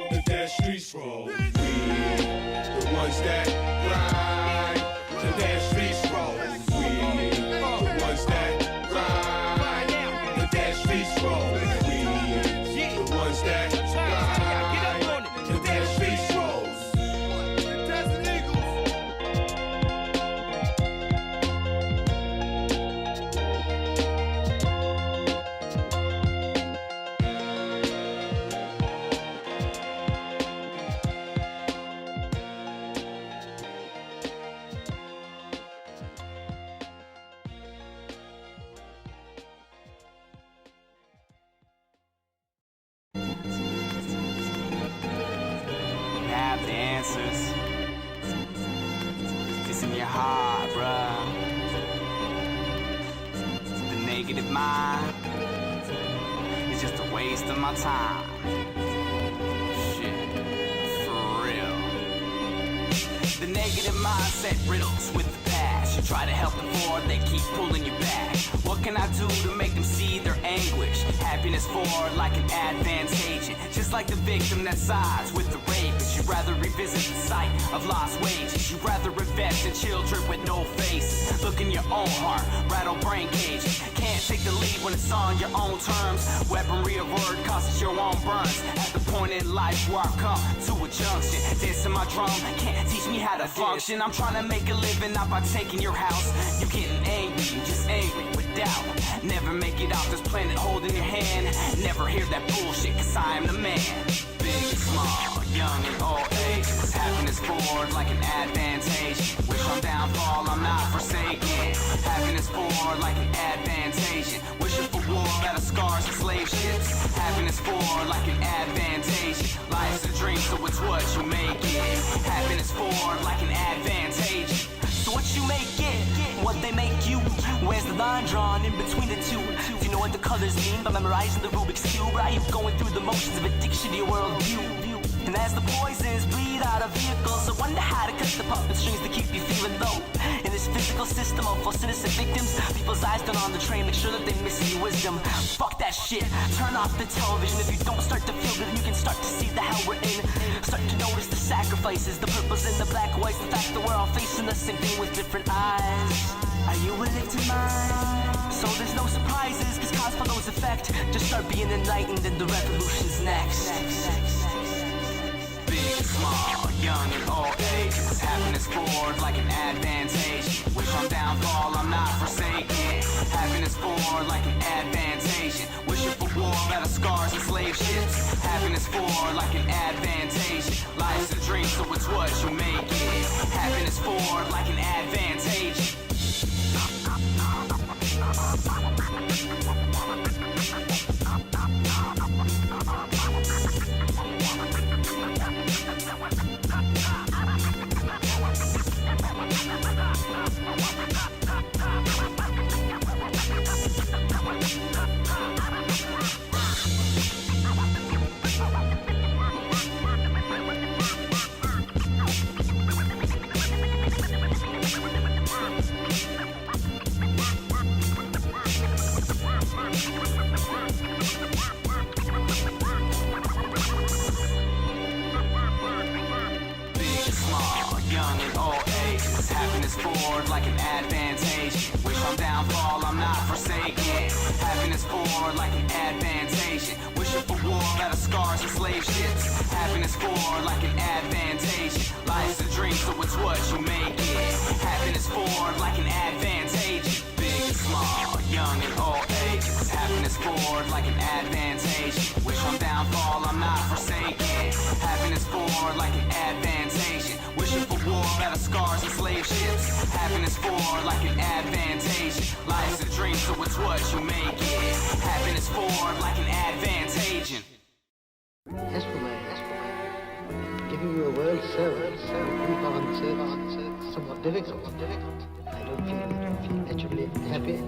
The Dead Street Scrolls. We, the ones that ride. The Dead Street Scrolls. We, the ones that ride. The Dead Street Scrolls. We, the ones that ride. The Dead Street Scrolls. Have the answers. It's in your heart, bruh. The negative mind is just a waste of my time. Shit, for real. The negative mindset riddles with the past. You try to help the forward, they keep pulling you back. What can I do to make them see their anguish? Happiness forward like an advantage. Just like the victim that sides with the rapist. You'd rather revisit the sight of lost wages. You'd rather invest in children with no faces. Look in your own heart, rattle brain cages. Can't take the lead when it's on your own terms. Weaponry of word causes your own burns. At the point in life where I come to a junction, dancing my drum can't teach me how to function. I'm trying to make a living, not by taking your house. You getting angry, you just angry with doubt. Never make it off this planet holding your hand. Never hear that bullshit, cause I am the man. Big and small, young and old age. Happiness forward like an advantage. Wish on downfall, I'm not forsaken. Happiness forward like an advantage. Wishing for war, better scars and slave ships. Happiness forward like an advantage. Life's a dream, so it's what you make it. Happiness forward like an advantage. So what you make it, what they make you. Where's the line drawn in between the two? Do you know what the colors mean by memorizing the Rubik's Cube? Or are you going through the motions of addiction to your worldview? And as the poisons bleed out of vehicles, I wonder how to cut the puppet strings to keep you feeling low. In this physical system of false innocent victims, people's eyes turn on the train, make sure that they miss any wisdom. Fuck that shit, turn off the television. If you don't start to feel good, you can start to see the hell we're in. Start to notice the sacrifices, the purples and the black whites, the fact that we're all facing the same thing with different eyes. Are you a victim mind? So there's no surprises, cause cause follows effect. Just start being enlightened and the revolution's next. Big and small, young and old age. Happiness forward like an advantage. Wish on downfall, I'm not forsaken. Happiness forward like an advantage. Wishing for war, better scars and slave ships. Happiness forward like an advantage. Life's a dream, so it's what you make it. Happiness forward like an advantage. Forward like an advantage. Wish on downfall, I'm not forsaken. Happiness forward like an advantage. Wishing for war, better scars and slave ships. Happiness forward like an advantage. Life's a dream, so it's what you make it. Happiness forward like an advantage. Big and small, young and old age. Happiness forward like an advantage. Wish on downfall, I'm not forsaken. Happiness forward like an advantage. Wishing battle scars and slave ships. Happiness for like an advantage. Life's a dream, so it's what you make it. Happiness for like an advantage. As for my giving you a world service, somewhat difficult. I don't feel naturally happy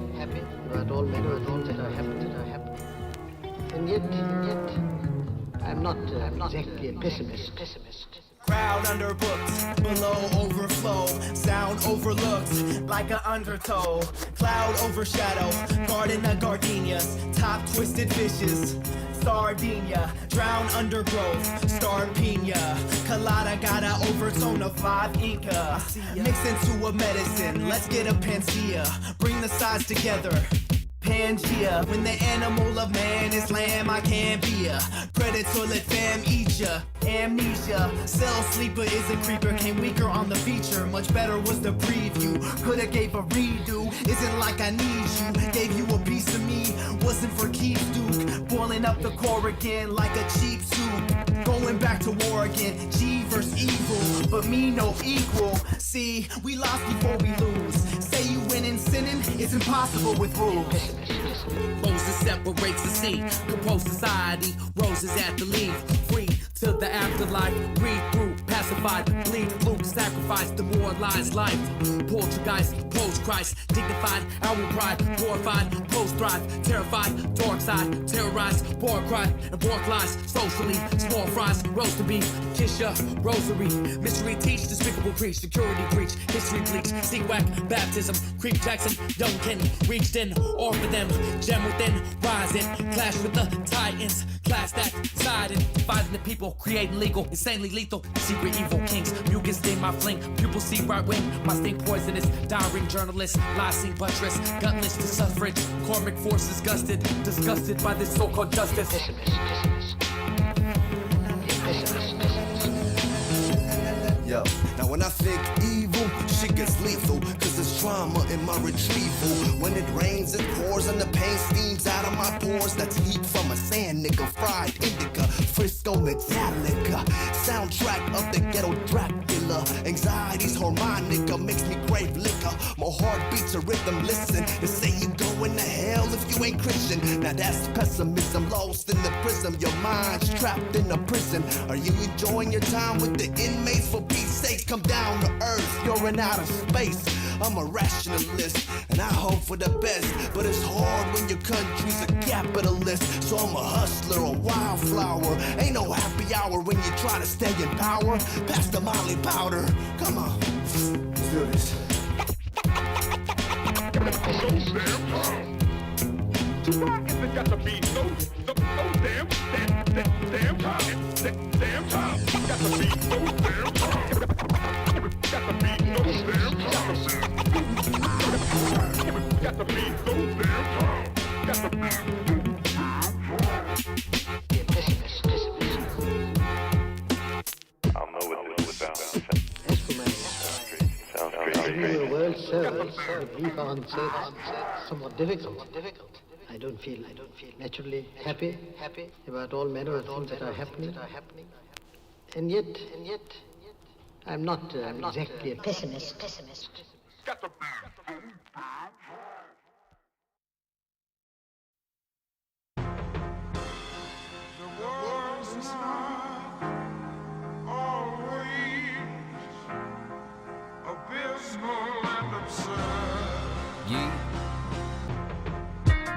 about all manner of things that are happening. And yet, I'm not exactly a pessimist. Crowd underbooked, below overflow, sound overlooked like an undertow, cloud overshadow, garden of gardenias, top twisted fishes, Sardinia, drown undergrowth, star pina, colada got an overtone of 5 Inca, mix into a medicine, let's get a panacea, bring the sides together. Pangea, when the animal of man is lamb, I can't be a predator, let fam eat ya. Amnesia, cell sleeper is a creeper, came weaker on the feature, much better was the preview, coulda gave a redo, isn't like I need you, gave you a piece of me, wasn't for keeps, Duke, boiling up the core again like a cheap soup, going back to war again, G versus evil, but me no equal, see, we lost before we lose, say you win in sinning, it's impossible with rules. Moses separates the sea, compose society, roses at the leaf, free to the afterlife, read through, pacified, bleed blue, sacrifice, demoralized life, Poltergeist, post Christ, dignified, our pride, glorified, post thrive, terrified, dark side, terrorized, war cry, and bork lies, socially, small fries, roast to beef, kiss ya, rosary, mystery teach, despicable preach, security breach, history bleach, sequack, baptism, creep Jackson, young Kenny, reached in, offer them, gem within, rising, clash with the titans, class that side and fighting the people, creating legal, insanely lethal, secret evil kings, mucus sting my fling, pupils see right wing, my sting poisonous, dying journalist, lysine buttress, gutless to suffrage, karmic forces gusted, disgusted by this so-called justice. Yo, now when I think evil, shit gets lethal, cause there's trauma in my retrieval. When it rains, it pours and the pain steams out of my pores. That's heat from a sand nigga, fried indica, Frisco Metallica, soundtrack of the ghetto Dracula. Anxiety's harmonica makes me crave liquor. My heart beats a rhythm, listen. They say you going to hell if you ain't Christian. Now that's pessimism, lost in the prism. Your mind's trapped in a prison. Are you enjoying your time with the inmates? For peace sake, come down to earth, you're in outer space. I'm a rationalist, and I hope for the best. But it's hard when your country's a capitalist. So I'm a hustler, a wildflower. Ain't no happy hour when you try to stay in power. Pass the Molly powder, come on, let's do this. Why is it got to be so damn time? Damn time. Got to be so damn time. Got to be so damn time. Got to be so damn time. Got to be. I'll know what this is about. Giving you a world service, a brief answer, somewhat difficult. I don't feel naturally happy about all manner of things that are happening. And yet, I'm not exactly a pessimist. The world is not always abysmal and absurd. Yeah.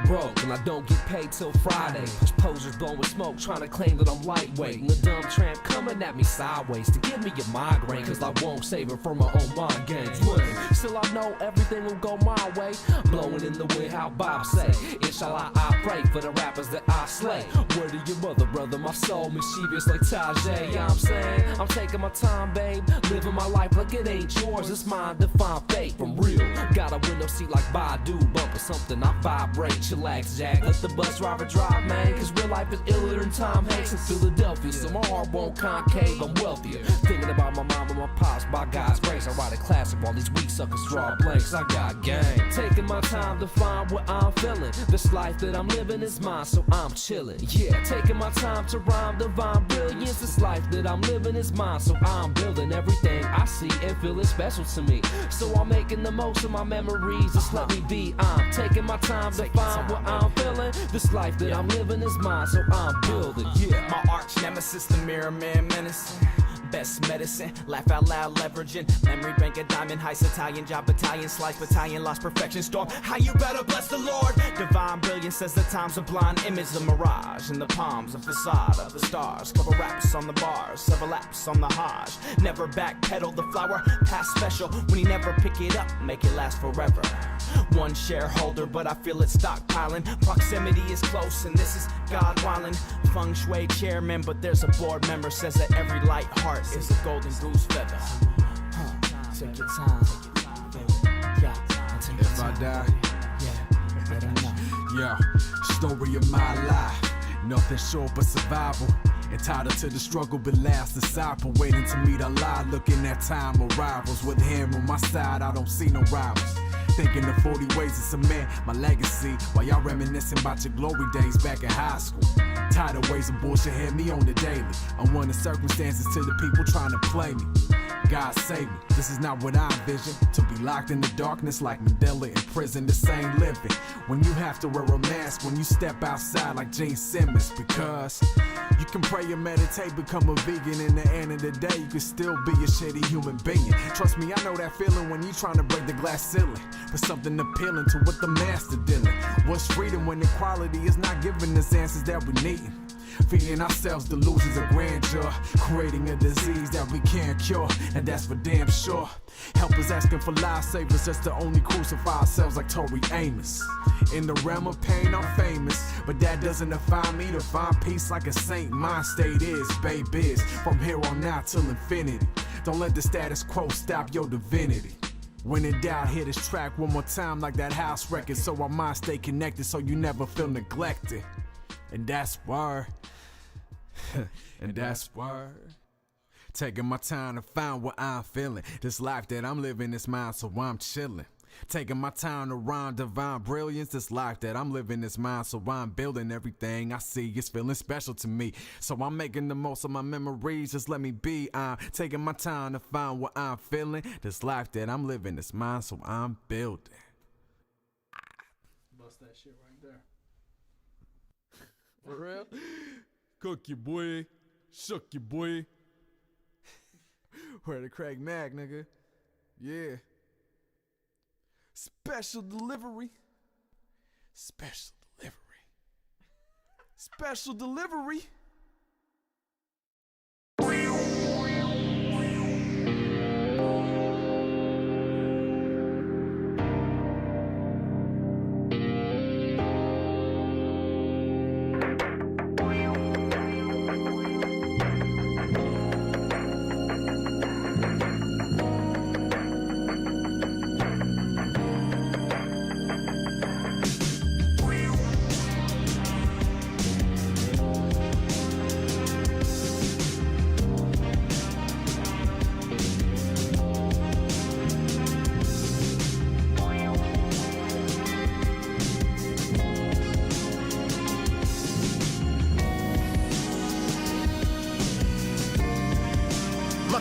Broke and I don't get paid till Friday. Push posers blowing smoke, trying to claim that I'm lightweight. And the dumb tramp coming at me sideways to give me a migraine, cause I won't save it for my own mind games. Still I know everything will go my way. Blowing in the wind, how Bob say. Inshallah I pray for the rappers that I slay. Word to your mother, brother, my soul mischievous like Tajay. Yeah, I'm saying, I'm taking my time, babe. Living my life like it ain't yours, it's mine to find fate from real. Got a window seat like Badu, bumper something, I vibrate. Chillax, Jack, let the bus driver drive, man. Cause real life is iller than Tom Hanks in Philadelphia. So my heart won't concave, I'm wealthier. Thinking about my mom and my pops, by God's grace. I write a classic while these weak suckers draw blanks. I got game. Taking taking my time to find what I'm feeling. This life that I'm living is mine, so I'm chilling. Yeah, taking my time to rhyme divine brilliance. This life that I'm living is mine, so I'm building everything I see and feel is special to me. So I'm making the most of my memories. Just let me be. I'm taking my time to find what I'm feeling. This life that I'm living is mine, so I'm building. Yeah, my arch nemesis, the mirror man menace. Best medicine, laugh out loud, leveraging. Memory bank of diamond heights, Italian job battalion, slice battalion, lost perfection storm. How you better bless the Lord. Divine brilliance says the time's a blind image, the mirage in the palms, a facade of the stars. Couple raps on the bars, several laps on the Hajj. Never backpedal the flower, past special. When you never pick it up, make it last forever. One shareholder, but I feel it stockpiling. Proximity is close, and this is God wildin'. Feng Shui chairman, but there's a board member says that every light heart is a golden goose feather. Take your time. If I die, yeah, story of my life. Nothing short but survival. Entitled to the struggle, but last disciple. Waiting to meet Allah, looking at time arrivals. With him on my side, I don't see no rivals. Thinking of 40 ways to cement my legacy while y'all reminiscing about your glory days back in high school. Tired of ways of bullshit hit me on the daily. I'm one of circumstances to the people trying to play me. God save me, this is not what I envision. To be locked in the darkness like Mandela in prison, this ain't living. When you have to wear a mask, when you step outside like Gene Simmons. Because you can pray and meditate, become a vegan. In the end of the day, you can still be a shitty human being. Trust me, I know that feeling when you trying to break the glass ceiling. But something appealing to what the master dealing. What's freedom when equality is not giving us answers that we need? Feeding ourselves delusions of grandeur, creating a disease that we can't cure, and that's for damn sure. Help us asking for lifesavers just to only crucify ourselves like Tori Amos. In the realm of pain, I'm famous, but that doesn't define me to find peace like a saint. My state is, babe is, from here on out till infinity. Don't let the status quo stop your divinity. When in doubt, hit this track one more time like that house record, so our minds stay connected, so you never feel neglected. And that's why, and that's why, taking my time to find what I'm feeling. This life that I'm living is mine, so I'm chilling. Taking my time to rhyme divine brilliance. This life that I'm living is mine, so I'm building everything I see is feeling special to me. So I'm making the most of my memories, just let me be. I'm taking my time to find what I'm feeling. This life that I'm living is mine, so I'm building. Bust that shit right there. For real? Cook you, boy. Shook you, boy. Where the Craig Mack, nigga? Yeah. Special delivery. Special delivery. Special delivery.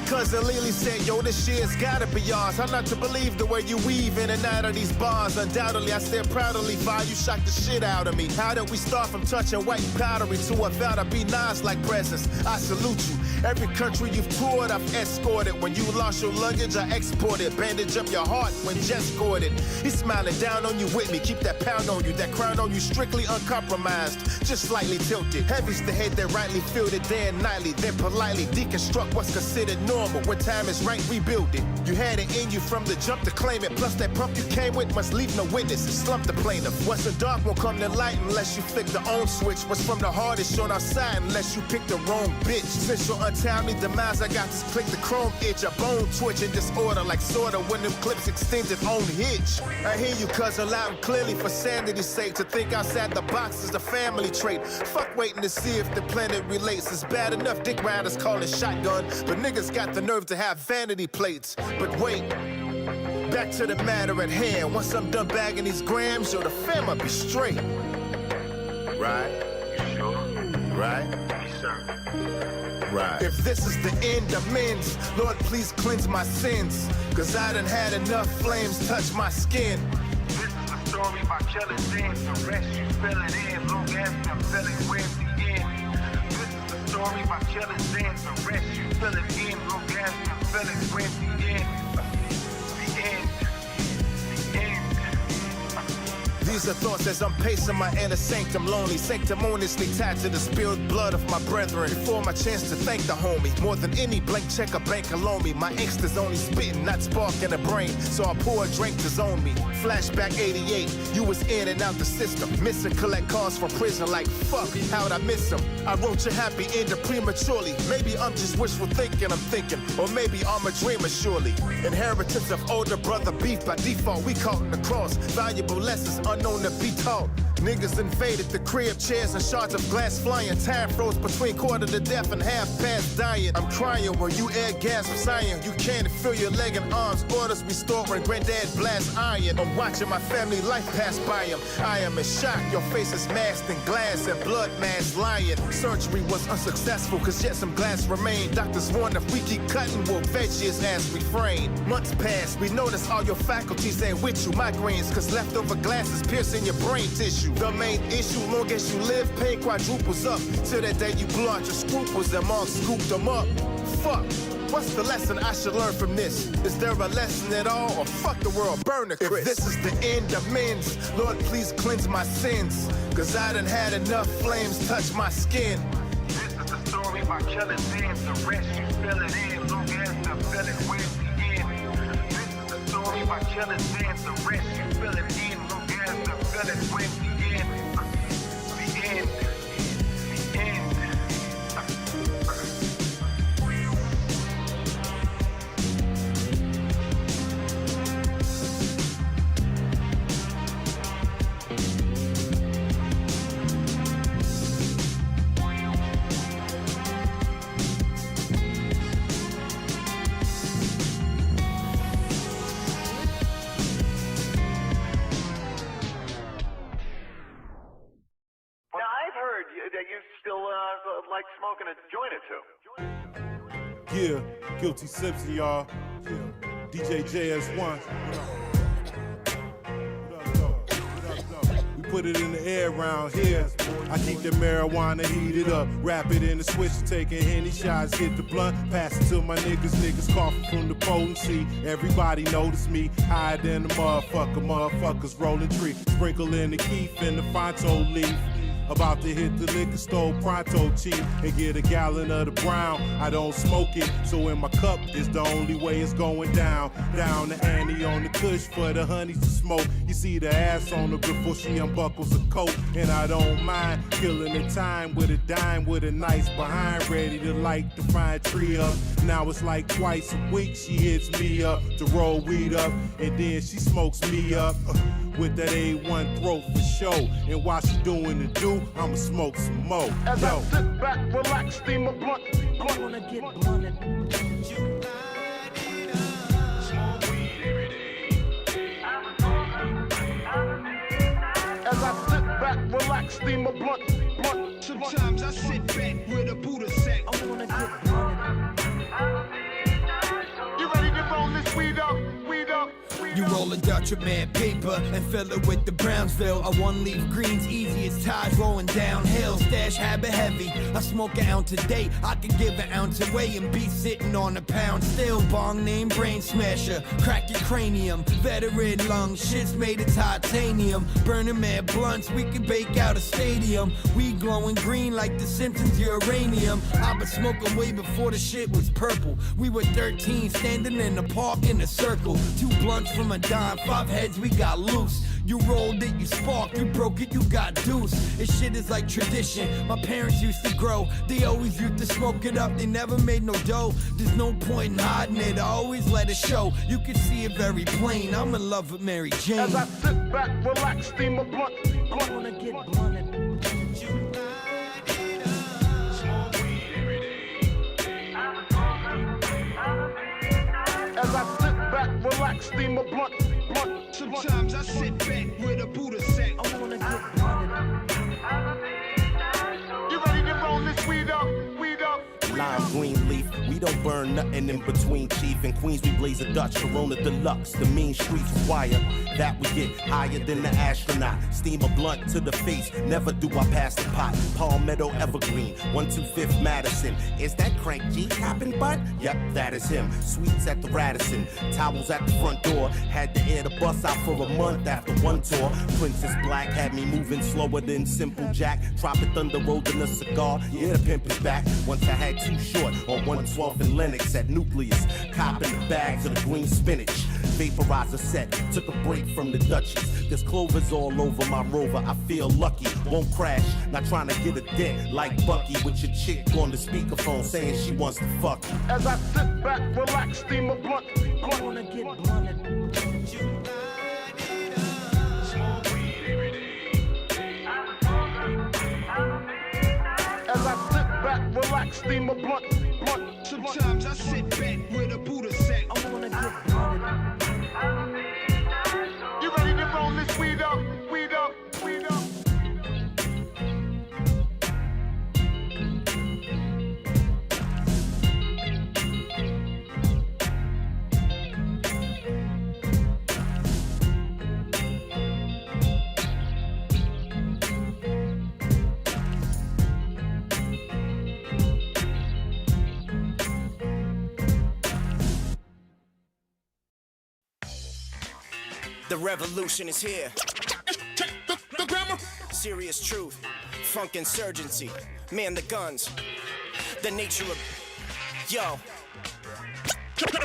Cousin Lily said, yo, this shit's gotta be yours. How not to believe the way you weave in and out of these bars. Undoubtedly, I stand proudly by you, shocked the shit out of me. How did we start from touching white powdery to a vow to be nice like presents? I salute you. Every country you've toured, I've escorted. When you lost your luggage, I exported. Bandage up your heart when just scored it. He's smiling down on you with me. Keep that pound on you, that crown on you, strictly uncompromised. Just slightly tilted. Heavy's the head that rightly filled it day and nightly. Then politely deconstruct what's considered normal. When time is right, rebuild it. You had it in you from the jump to claim it. Plus that pump you came with must leave no witnesses. Slump the plaintiff. What's in dark won't come to light unless you flick the on switch. What's from the heart is shown outside unless you pick the wrong bitch. Since your untimely demise, I got to click the chrome itch. A bone twitch in disorder like sorta when them clips extended on hitch. I hear you cousin loud and clearly for sanity's sake. To think outside the box is a family trait. Fuck waiting to see if the planet relates. It's bad enough dick riders call it shotgun, but niggas got the nerve to have vanity plates. But wait, Back to the matter at hand. Once I'm done bagging these grams, yo, the fam be straight. Right? You sure? Right? Yes, sir. Right. If this is the end, amends. Lord, please cleanse my sins. Cause I done had enough flames touch my skin. This is the story by Kelly's in. The rest you fill it in. Long as I'm feeling where's the end. This is the story by Kelly's in. The rest you fill it in. Long as I'm feeling where's the end. The end. These are thoughts as I'm pacing my inner sanctum, lonely, sanctimoniously tied to the spilled blood of my brethren. Before my chance to thank the homie, more than any blank check or bank alone me. My angst is only spitting, not sparking the brain, so I pour a drink to zone me. Flashback 88, you was in and out the system, missing collect calls from prison like fuck, how'd I miss him? I wrote your happy ending prematurely. Maybe I'm just wishful thinking, I'm thinking, or maybe I'm a dreamer surely. Inheritance of older brother beef by default, we caught in the cross. Valuable lessons unknown to be taught. Niggas invaded the crib, chairs and shards of glass flying. Time froze between quarter to death and half past dying. I'm crying when you air gas from sighing. You can't feel your leg and arms. Orders restored when granddad blasts iron. I'm watching my family life pass by him. I am in shock. Your face is masked in glass and blood mass lying. Surgery was unsuccessful cause yet some glass remained. Doctors warn if we keep cutting, we'll veggies as refrain. Months pass, we notice all your faculties ain't with you. Migraines cause leftover glasses piercing your brain tissue. The main issue, long as you live, pain quadruples up. Till that day you blew out your scruples and Mark scooped them up. Fuck, what's the lesson I should learn from this? Is there a lesson at all, or fuck the world, burn the Chris? If this is the end, amends. Lord, please cleanse my sins. Cause I done had enough flames touch my skin. This is the story by Kelly's in. The rest you fill it in. Long as I'm feeling where's the end. This is the story by Kelly's in. The rest you fill it in. Long as I'm feeling where's the end. The end. The end. Like smoking a joint or two. Yeah, Guilty Simpson, y'all. Yeah. DJ JS1. We put it in the air around here. I keep the marijuana heated up, wrap it in the switch, taking Henny shots, hit the blunt, pass it to my niggas coughing from the potency. Everybody notice me, higher than the motherfuckers rolling tree, sprinkle in the keef and the Fonto leaf. About to hit the liquor store pronto, chief, and get a gallon of the brown. I don't smoke it, so in my cup is the only way it's going down. Down to Annie on the kush for the honeys to smoke. You see the ass on her before she unbuckles her coat. And I don't mind killing the time with a dime with a nice behind, ready to light the fine tree up. Now it's like twice a week she hits me up to roll weed up, and then she smokes me up. With that A1 throat for show. And while she doing the do, I'ma smoke some more. As I sit back, relax, steam a blunt. I wanna get blunted. As I sit back, relax, steam a blunt. Sometimes I sit back with a Buddha sack. I wanna get blunted. You ready to roll this weed up? Weed up. You roll a Dutch with mad paper and fill it with the Brownsville. I one leaf greens easy as tides rolling downhill. Stash habit heavy. I smoke an ounce a day. I can give an ounce away and be sitting on a pound still. Bong name brain smasher. Crack your cranium. Veteran lung. Shit's made of titanium. Burning mad blunts. We can bake out a stadium. We glowing green like the Simpsons uranium. I been smoking way before the shit was purple. We were 13 standing in the park in a circle. 2 blunts from a dime, 5 heads we got loose. You rolled it, you sparked, you broke it, you got deuce. This shit is like tradition. My parents used to grow. They always used to smoke it up. They never made no dough. There's no point in hiding it. I always let it show. You can see it very plain. I'm in love with Mary Jane. As I sit back, relax, steam a blunt. I wanna get blunted. As I sit back, relax, relax, steam a blunt. Sometimes I sit back with a Buddha sack. I wanna get blunted. You ready to roll this weed up? Weed up. Lime green leaf, we don't burn nothing in between. Chief and Queens, we blaze a Dutch, Corona Deluxe. The mean streets require that we get higher than the astronaut. Steam a blunt to the face, never do I pass the pot. Palmetto Evergreen, 125th Madison. Is that Crank G copping butt? Yep, that is him. Sweets at the Radisson, towels at the front door. Had to air the bus out for a month after one tour. Princess Black had me moving slower than Simple Jack. Tropic Thunder rolling a cigar, yeah, the pimp is back. Once I had Too Short on 112 and Lennox at Nucleus. Copping the bags of the green spinach. Vaporizer set, took a break from the Dutchies. There's clovers all over my Rover, I feel lucky. Won't crash, not trying to get a dent like Bucky. With your chick on the speakerphone saying she wants to fuck you. As I sit back, relax, steam a blunt. I wanna get blunted. As I sit back, relax, steam a blunt. Sometimes I sit back with a Buddha sack. I wanna get blunted. You ready to roll this weed up? Weed up, weed up. The revolution is here. Check the grammar. Serious truth. Funk insurgency. Man the guns. The nature of... Yo. Check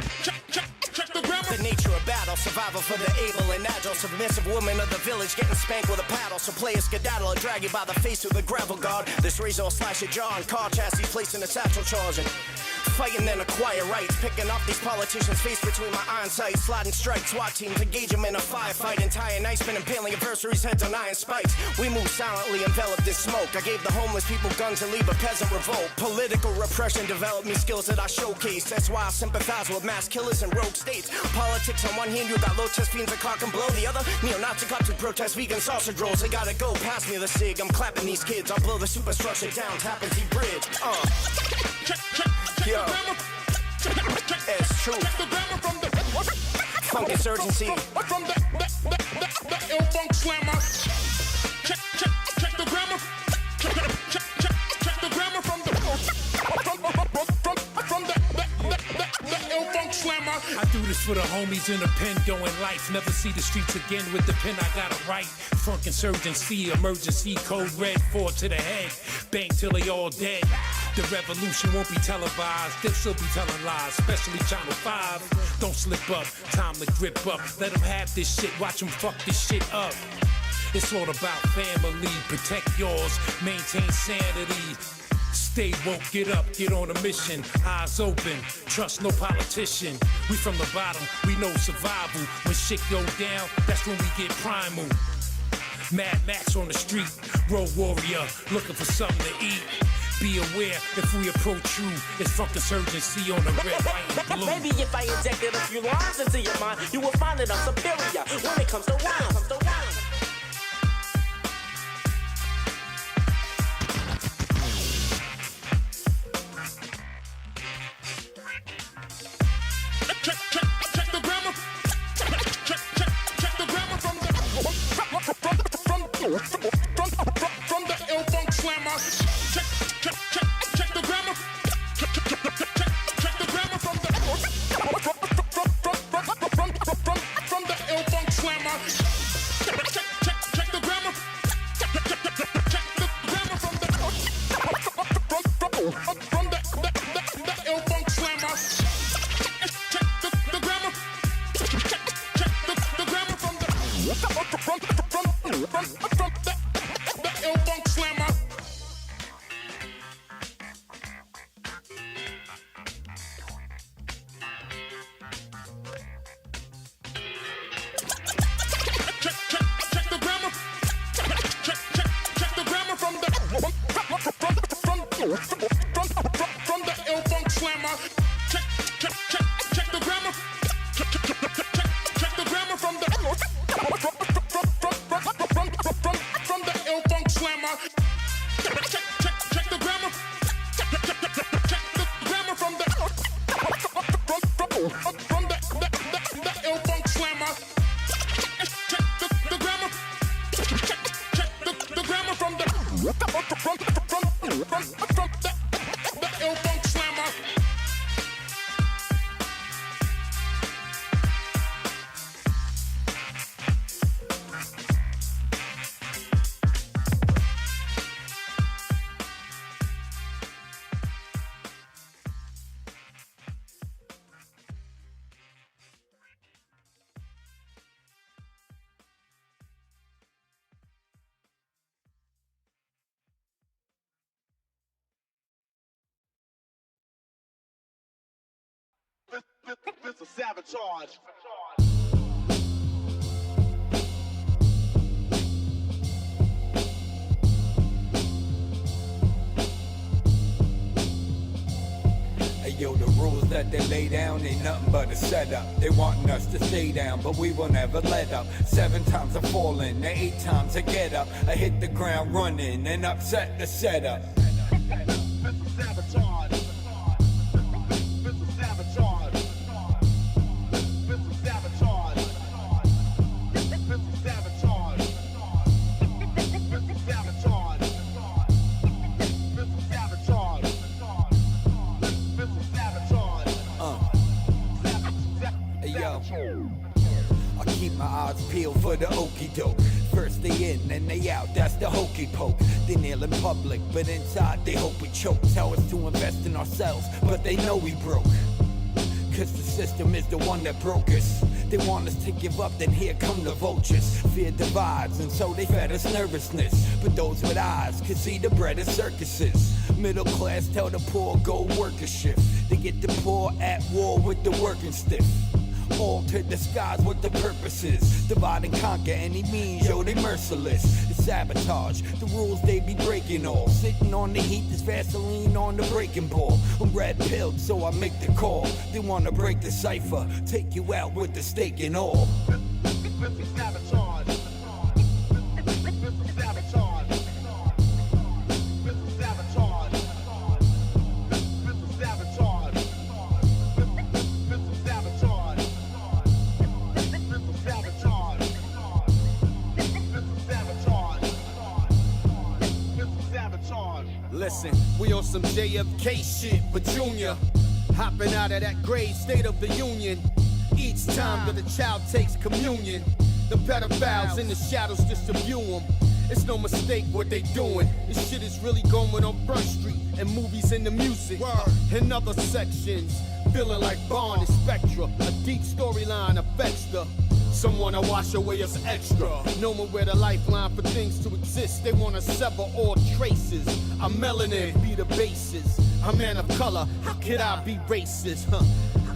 the grammar. The nature of battle, survival for the able and agile, submissive woman of the village getting spanked with a paddle. So play a skedaddle and drag you by the face with a gravel guard. This razor will slash your jaw and car chassis placed in a satchel charging. Fighting then acquire rights, picking up these politicians' face between my iron sights, sliding strikes, SWAT teams engage them in a firefight, and tie a knife, spin impaling adversaries' heads on iron spikes. We move silently, enveloped in smoke. I gave the homeless people guns and leave a peasant revolt. Political repression developed me skills that I showcase. That's why I sympathize with mass killers in rogue states. Politics on one hand, you got low chest fiends that cock and blow. The other, neo-Nazi cops who protest vegan sausage rolls. They gotta go, pass me the cig. I'm clapping these kids. I'll blow the superstructure down, Tappan Zee Bridge. Yo, it's true. Funk insurgency. From the ill funk slammer. Check the grammar. Check the grammar from the ill funk slammer. I do this for the homies in the pen doing life. Never see the streets again with the pen I gotta write. Funk insurgency, emergency code red, 4 to the head. Bang till they all dead. The revolution won't be televised, they'll still be telling lies, especially Channel 5. Don't slip up, time to grip up. Let them have this shit, watch them fuck this shit up. It's all about family, protect yours, maintain sanity. Stay woke, get up, get on a mission. Eyes open, trust no politician. We from the bottom, we know survival. When shit go down, that's when we get primal. Mad Max on the street, road warrior, looking for something to eat. Be aware if we approach you, it's funk insurgency on the red, white, and blue. Maybe if I injected a few lines into your mind, you will find that I'm superior when it comes to rhymes. Check the grammar. Check the grammar from the ill funk slammer. Check the grammar. Check the grammar from the ill funk slammer. Check the grammar. Check the grammar from the ill funk slammer. Check the grammar. Check the grammar from the ill funk slammer. Check the grammar. Check the grammar from the ill funk slammer. Check the grammar. the ill funk slammer. This is sabotage. Hey yo, the rules that they lay down ain't nothing but a setup. They wanting us to stay down, but we will never let up. 7 times I fallen, 8 times I get up. I hit the ground running and upset the setup. Sabotage. This is sabotage. This is sabotage. This is sabotage. This is sabotage. This is sabotage. This is sabotage. Hey yo, I keep my eyes peeled for the okie doke. First they in, then they out, that's the hokey poke. They kneel in public, but inside they hope we choke. Tell us to invest in ourselves, but they know we broke. Cause the system is the one that broke us. They want us to give up, then here come the vultures. Fear divides, and so they fed us nervousness. But those with eyes can see the bread of circuses. Middle class tell the poor go work a shift. They get the poor at war with the working stiff. All to the skies what the purpose is. Divide and conquer any means, yo, they merciless. It's sabotage, the rules they be breaking all. Sitting on the heat, there's Vaseline on the breaking ball. I'm red pilled, so I make the call. They wanna break the cipher, take you out with the stake and all. This is sabotage. This is sabotage. This is sabotage. This is sabotage. This is sabotage. This is sabotage. This is sabotage. This is sabotage. Listen, we on some JFK shit, but Junior hopping out of that grave State of the Union. Each time that a child takes communion, the pedophiles in the shadows just to view them. It's no mistake what they doing. This shit is really going on Front Street and movies and the music. In other sections, feeling like Bond and Spectra. A deep storyline affects the someone to wash away us extra. No more where the lifeline for things to exist. They wanna sever all traces. I'm melanin, be the basis. A man of color, how could I be racist? How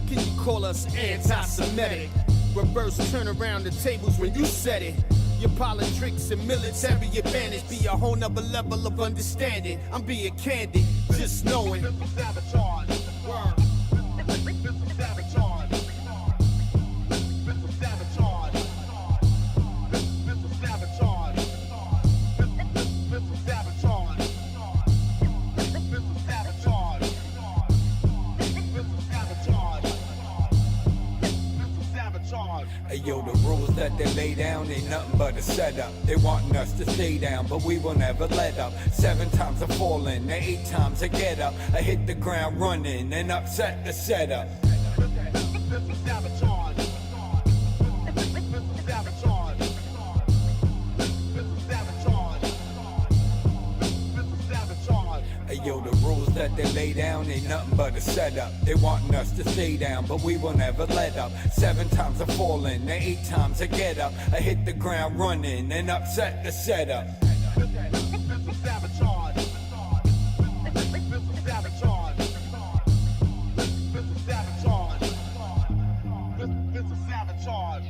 can you call us anti-Semitic? Reverse turn around the tables when you said it. Your politics and military advantage be a whole nother level of understanding. I'm being candid, just knowing. This is sabotage. Word. This is sabotage. This is sabotage. This is sabotage. This is sabotage. This is sabotage. This is sabotage. This is sabotage. Hey yo, the rules that they lay down ain't nothing but a setup. They wanting us to stay down, but we will never let up. 7 times I fallen, 8 times I get up. I hit the ground running and upset the setup. This is sabotage. This is sabotage. This is sabotage. This is sabotage. Hey yo, the rules that they lay down ain't nothing but a setup. They wanting us to stay down, but we will never let up. 7 times I fallen, 8 times I get up. I hit the ground running and upset the setup. This is sabotage. This is sabotage. This is sabotage. This is sabotage.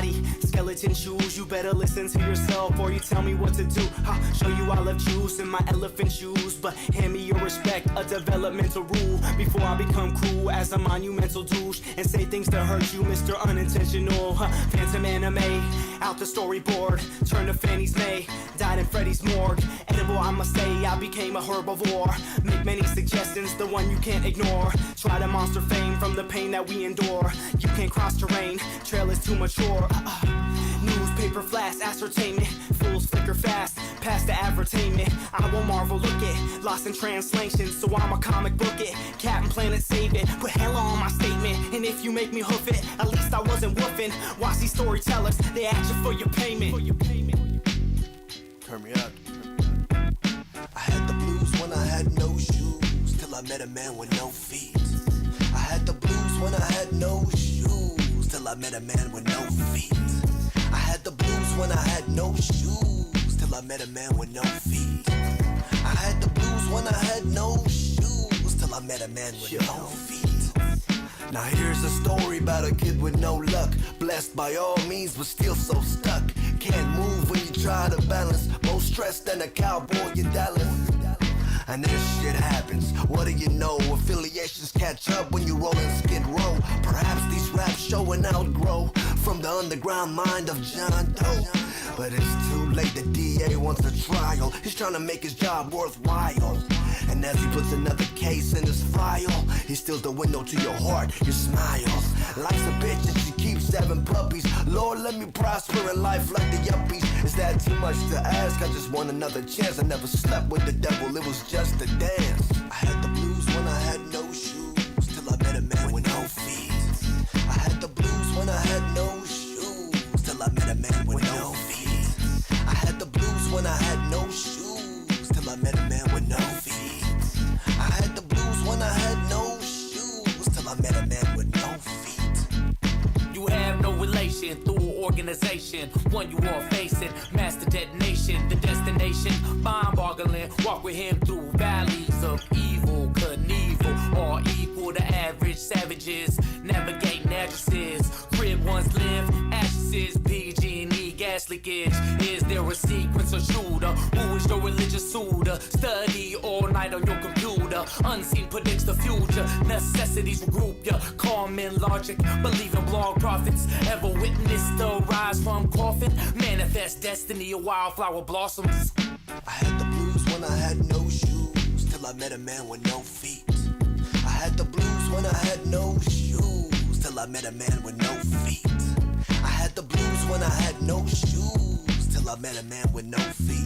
body, skeleton shoes. You better listen to yourself or you tell me what to do. I'll show you I love juice in my elephant shoes, but hand me your respect, a developmental rule. Before I become cruel as a monumental douche and say things to hurt you, Mr. Unintentional. Phantom anime, out the storyboard, turn to Fannie's May, died in Freddy's morgue. Edible, I must say, I became a herbivore. Make many suggestions, the one you can't ignore. Try to monster fame from the pain that we endure. You can't cross terrain, trail is too mature. Newspaper flash, ascertainment, fools flicker fast, past the advertainment. I will marvel, look it, lost in translation, so I'm a comic book it. Captain Planet save it, put hella on my statement, and if you make me hoof it, at least I wasn't woofing. Watch these storytellers, they ask you for your payment. Turn me up. I had the blues when I had no shoes, till I met a man with no feet. I had the blues when I had no shoes, till I met a man with no feet. I had the blues when I had no shoes, till I met a man with no feet. I had the blues when I had no shoes, till I met a man with no feet. Now here's a story about a kid with no luck, blessed by all means but still so stuck. Can't move when you try to balance, more stressed than a cowboy in Dallas. And this shit happens, what do you know? Affiliations catch up when you roll in Skid Row. Perhaps these raps show and outgrow from the underground mind of John Doe. But it's too late, the DA wants a trial. He's trying to make his job worthwhile. And as he puts another case in his file, he steals the window to your heart, your smiles. Life's a bitch and she keeps having puppies. Lord, let me prosper in life like the yuppies. Is that too much to ask? I just want another chance. I never slept with the devil, it was just a dance. I had the blues when I had no shoes, till I met a man with no feet. I had the blues when I had no shoes, till I met a man with no feet. I had the blues when I had no shoes, till I met a man with no feet. I had the blues when I had no shoes, till I met a man with no feet. You have no relation through organization, one you are facing, master detonation, the destination, mind-boggling, walk with him through valleys of evil, Knievel, all equal to average savages, navigating addresses, crib once lived, ashes, PG&E, gas leakage, is there a sequence or shooter, who is your religious suitor, study all night on your computer, unseen predicts the future, necessities will group ya, common logic, believe in blog prophets, ever witnessed the rise from coffin, manifest destiny, a wildflower blossoms. I had the blues when I had no shoes, till I met a man with no feet. I had the blues when I had no shoes, till I met a man with no feet. I had the blues when I had no shoes, till I met a man with no feet.